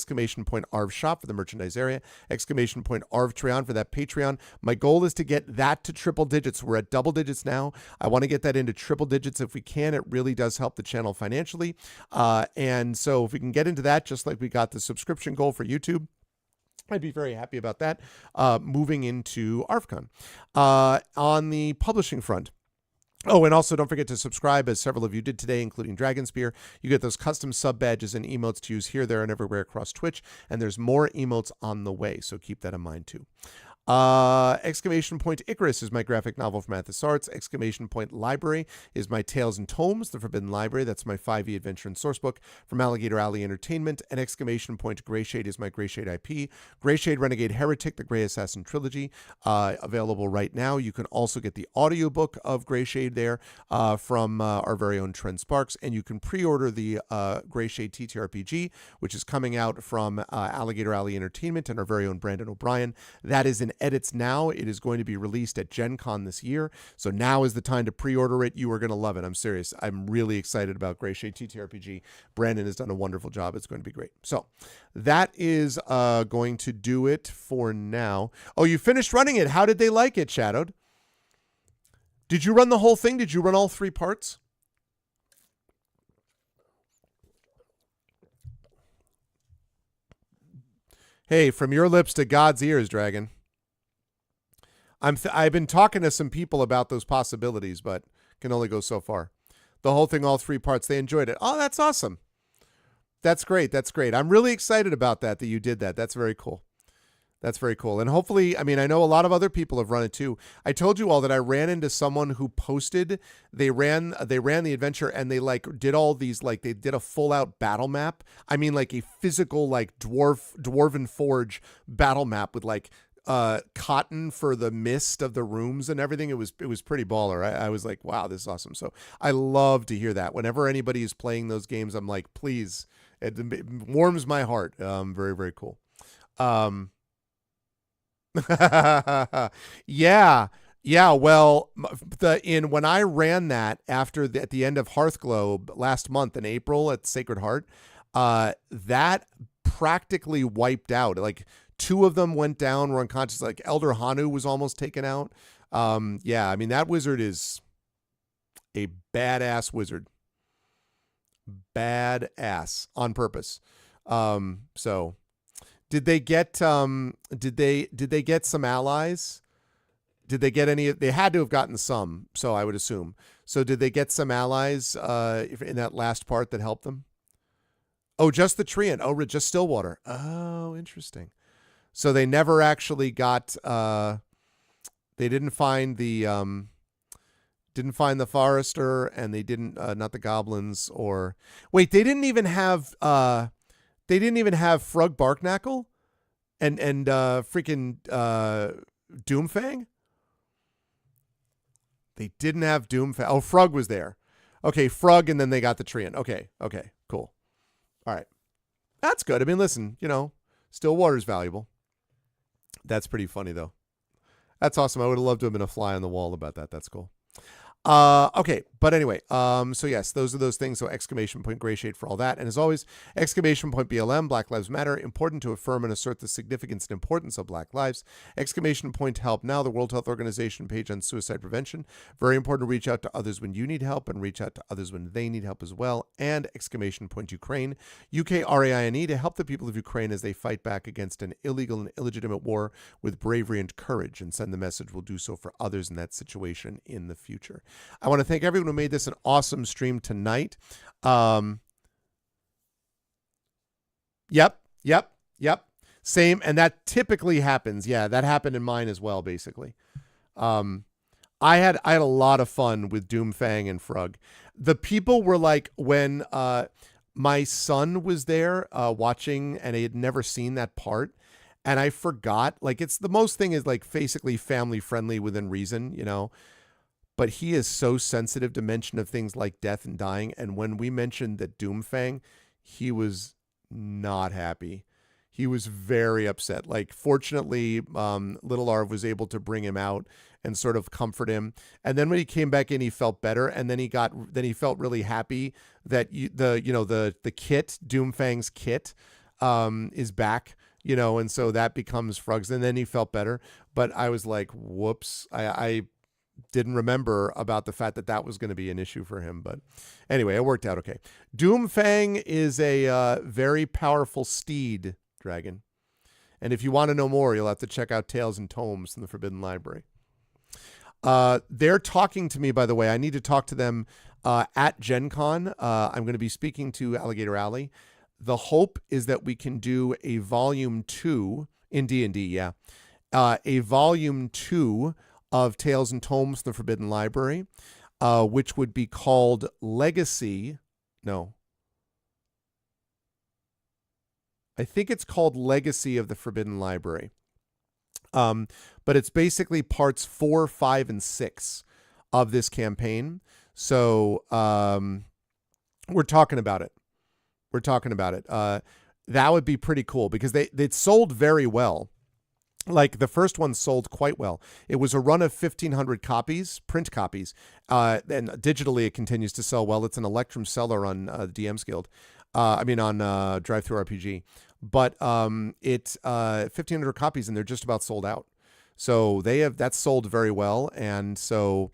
!ARV shop for the merchandise area, !ARV Treon for that Patreon. My goal is to get that to triple digits. We're at double digits now. I want to get that into triple digits if we can. It really does help the channel financially. And so if we can get into that, just like we got the subscription goal for YouTube, I'd be very happy about that. Moving into ARVCon. On the publishing front, oh, and also don't forget to subscribe, as several of you did today, including Dragonspear. You get those custom sub badges and emotes to use here, there, and everywhere across Twitch. And there's more emotes on the way, so keep that in mind too. Exclamation Point Icarus is my graphic novel from Athos Arts. Exclamation Point Library is my Tales and Tomes, The Forbidden Library. That's my 5e adventure and sourcebook from Alligator Alley Entertainment. And Exclamation Point Greyshade is my Greyshade IP. Greyshade Renegade Heretic, The Grey Assassin Trilogy, available right now. You can also get the audiobook of Greyshade there from our very own Trent Sparks. And you can pre-order the Greyshade TTRPG, which is coming out from Alligator Alley Entertainment and our very own Brandon O'Brien. That is in edits now. It is going to be released at Gen Con this year. So now is the time to pre-order it. You are going to love it. I'm serious. I'm really excited about Greyshade TTRPG. Brandon has done a wonderful job. It's going to be great. So that is going to do it for now. Oh, you finished running it. How did they like it, Shadowed? Did you run the whole thing? Did you run all 3 parts? Hey, from your lips to God's ears, Dragon. I've been talking to some people about those possibilities, but can only go so far. The whole thing, all 3 parts, they enjoyed it. Oh, that's awesome. That's great. That's great. I'm really excited about that you did that. That's very cool. That's very cool. And hopefully, I mean, I know a lot of other people have run it too. I told you all that I ran into someone who posted, they ran the adventure and they like did all these, like they did a full out battle map. I mean, like a physical, like Dwarven Forge battle map with like cotton for the mist of the rooms and everything. It was pretty baller. I was like, wow, this is awesome. So I love to hear that. Whenever anybody is playing those games, I'm like, please, it warms my heart. Very, very cool. Yeah. Well, when I ran that at the end of Hearthglow last month in April at Sacred Heart, that practically wiped out. Like 2 of them went down, were unconscious. Like Elder Hanu was almost taken out. Yeah, I mean, that wizard is a badass wizard. Badass on purpose. So did they get some allies? Did they get any? They had to have gotten some, so I would assume. So did they get some allies in that last part that helped them? Oh, just the Treant. Oh, just Stillwater. Oh, interesting. So they never actually got. They didn't find the Forester, and they didn't not the goblins or wait. They didn't even have. They didn't even have Frug Barknackle, and freaking Doomfang. They didn't have Doomfang. Oh, Frug was there. Okay, Frug, and then they got the Treant. Okay, cool. All right, that's good. I mean, listen, Stillwater's valuable. That's pretty funny though. That's awesome. I would have loved to have been a fly on the wall about that. That's cool. Okay, but anyway, so yes, those are those things. So exclamation point Greyshade for all that. And as always, exclamation point BLM, Black Lives Matter, important to affirm and assert the significance and importance of Black lives. Exclamation point Help Now, the World Health Organization page on suicide prevention. Very important to reach out to others when you need help and reach out to others when they need help as well. And exclamation point Ukraine, UKRAINE, to help the people of Ukraine as they fight back against an illegal and illegitimate war with bravery and courage, and send the message we'll do so for others in that situation in the future. I want to thank everyone who made this an awesome stream tonight. Yep. Same. And that typically happens. Yeah, that happened in mine as well, basically. I had a lot of fun with Doomfang and Frug. The people were like, when my son was there watching and he had never seen that part, and I forgot, like, it's the most thing is like basically family friendly within reason, you know, but he is so sensitive to mention of things like death and dying. And when we mentioned that Doomfang, he was not happy. He was very upset. Like, fortunately, Little Arv was able to bring him out and sort of comfort him. And then when he came back in, he felt better. And then he felt really happy that the kit, Doomfang's kit, is back. You know, and so that becomes Frug's. And then he felt better. But I was like, whoops, I didn't remember about the fact that that was going to be an issue for him. But anyway, it worked out okay. Doomfang is a very powerful steed dragon. And if you want to know more, you'll have to check out Tales and Tomes in the Forbidden Library. They're talking to me, by the way. I need to talk to them at Gen Con. I'm going to be speaking to Alligator Alley. The hope is that we can do a volume 2 in D&D, yeah. A volume 2 of Tales and Tomes from the Forbidden Library, which would be called Legacy. No. I think it's called Legacy of the Forbidden Library. But it's basically parts 4, 5, and 6 of this campaign. So we're talking about it. That would be pretty cool because they sold very well. Like, the first one sold quite well. It was a run of 1,500 copies, print copies. And digitally, it continues to sell well. It's an Electrum seller on the DM's Guild. On DriveThruRPG. But it's 1,500 copies, and they're just about sold out. So that's sold very well. And so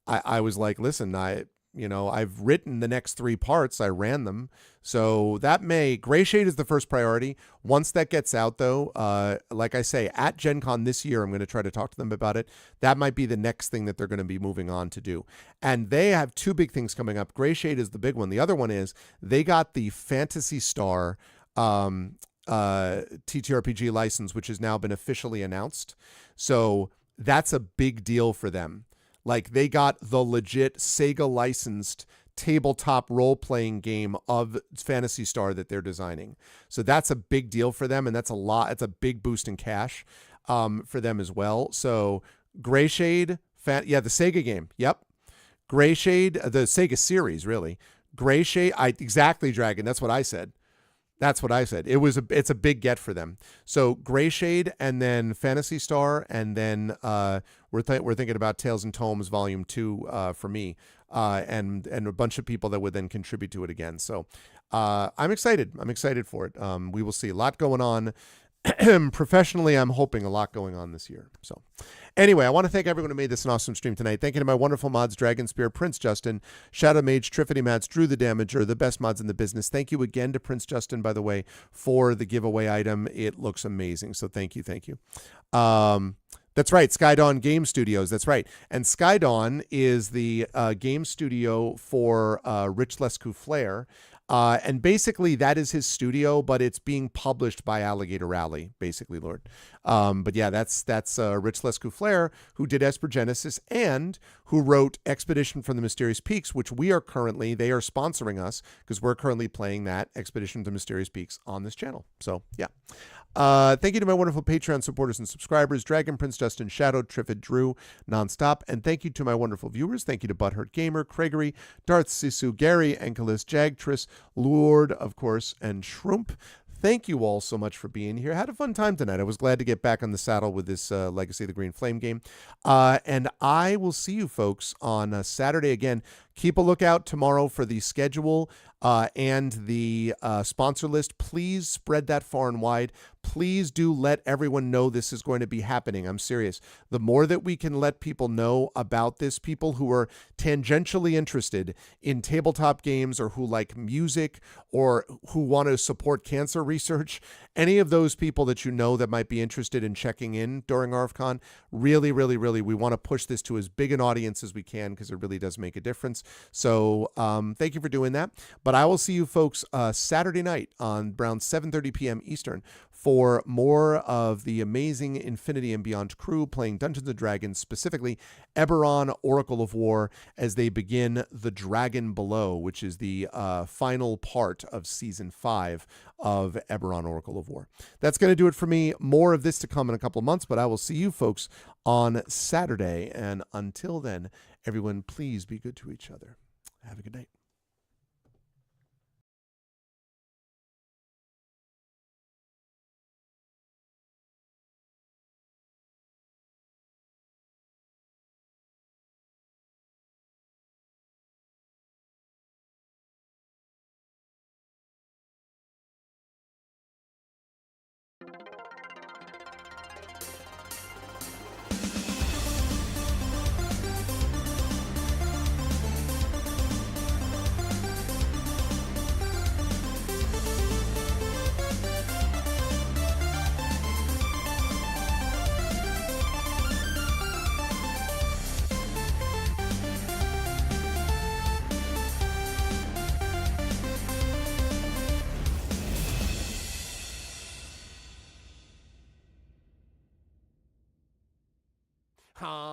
I was like, listen, I've written the next 3 parts. I ran them. So Greyshade is the first priority. Once that gets out, though, like I say, at Gen Con this year, I'm going to try to talk to them about it. That might be the next thing that they're going to be moving on to do. And they have 2 big things coming up. Greyshade is the big one. The other one is they got the Phantasy Star TTRPG license, which has now been officially announced. So that's a big deal for them. Like, they got the legit Sega licensed tabletop role-playing game of Phantasy Star that they're designing. So that's a big deal for them, and that's a lot. It's a big boost in cash for them as well. So Greyshade, the Sega game. Yep. Greyshade, the Sega series, really. Greyshade, exactly, Dragon. That's what I said. It's a big get for them. So Greyshade, and then Phantasy Star, and then we're thinking about Tales and Tomes Volume 2 for me, and a bunch of people that would then contribute to it again. So I'm excited. I'm excited for it. We will see a lot going on. Professionally, I'm hoping a lot going on this year. So anyway, I want to thank everyone who made this an awesome stream tonight. Thank you to my wonderful mods, Dragon Spear, Prince Justin, Shadow Mage, Triffity Mats, Drew the Damager, the best mods in the business. Thank you again to Prince Justin, by the way, for the giveaway item. It looks amazing. So thank you. That's right, Skydawn Game Studios. That's right. And Skydawn is the game studio for Rich Lescoux-Flair. And basically that is his studio, but it's being published by Alligator Alley, basically, Lord. But yeah, that's Rich Lescoux-Flair, who did Esper Genesis and who wrote Expedition from the Mysterious Peaks, which they are sponsoring us because we're currently playing that Expedition to Mysterious Peaks on this channel. So yeah. Thank you to my wonderful Patreon supporters and subscribers, Dragon, Prince Justin, Shadow, Triffid, Drew, Nonstop. And thank you to my wonderful viewers. Thank you to Butthurt Gamer, Craigery, Darth Sisu, Gary, Ankylis, Jagtris, Lord, of course, and Shroomp. Thank you all so much for being here. I had a fun time tonight. I was glad to get back on the saddle with this Legacy of the Green Flame game. And I will see you folks on Saturday again. Keep a lookout tomorrow for the schedule and the sponsor list. Please spread that far and wide. Please do let everyone know this is going to be happening. I'm serious. The more that we can let people know about this, people who are tangentially interested in tabletop games or who like music or who want to support cancer research, any of those people that you know that might be interested in checking in during RFCon, really, really, really, we want to push this to as big an audience as we can because it really does make a difference. us. So thank you for doing that. But I will see you folks Saturday night on around 7:30 p.m. Eastern for more of the amazing Infinity and Beyond crew playing Dungeons & Dragons, specifically Eberron, Oracle of War, as they begin The Dragon Below, which is the final part of Season 5 of Eberron, Oracle of War. That's going to do it for me. More of this to come in a couple of months, but I will see you folks on Saturday. And until then, everyone, please be good to each other. Have a good night. Huh?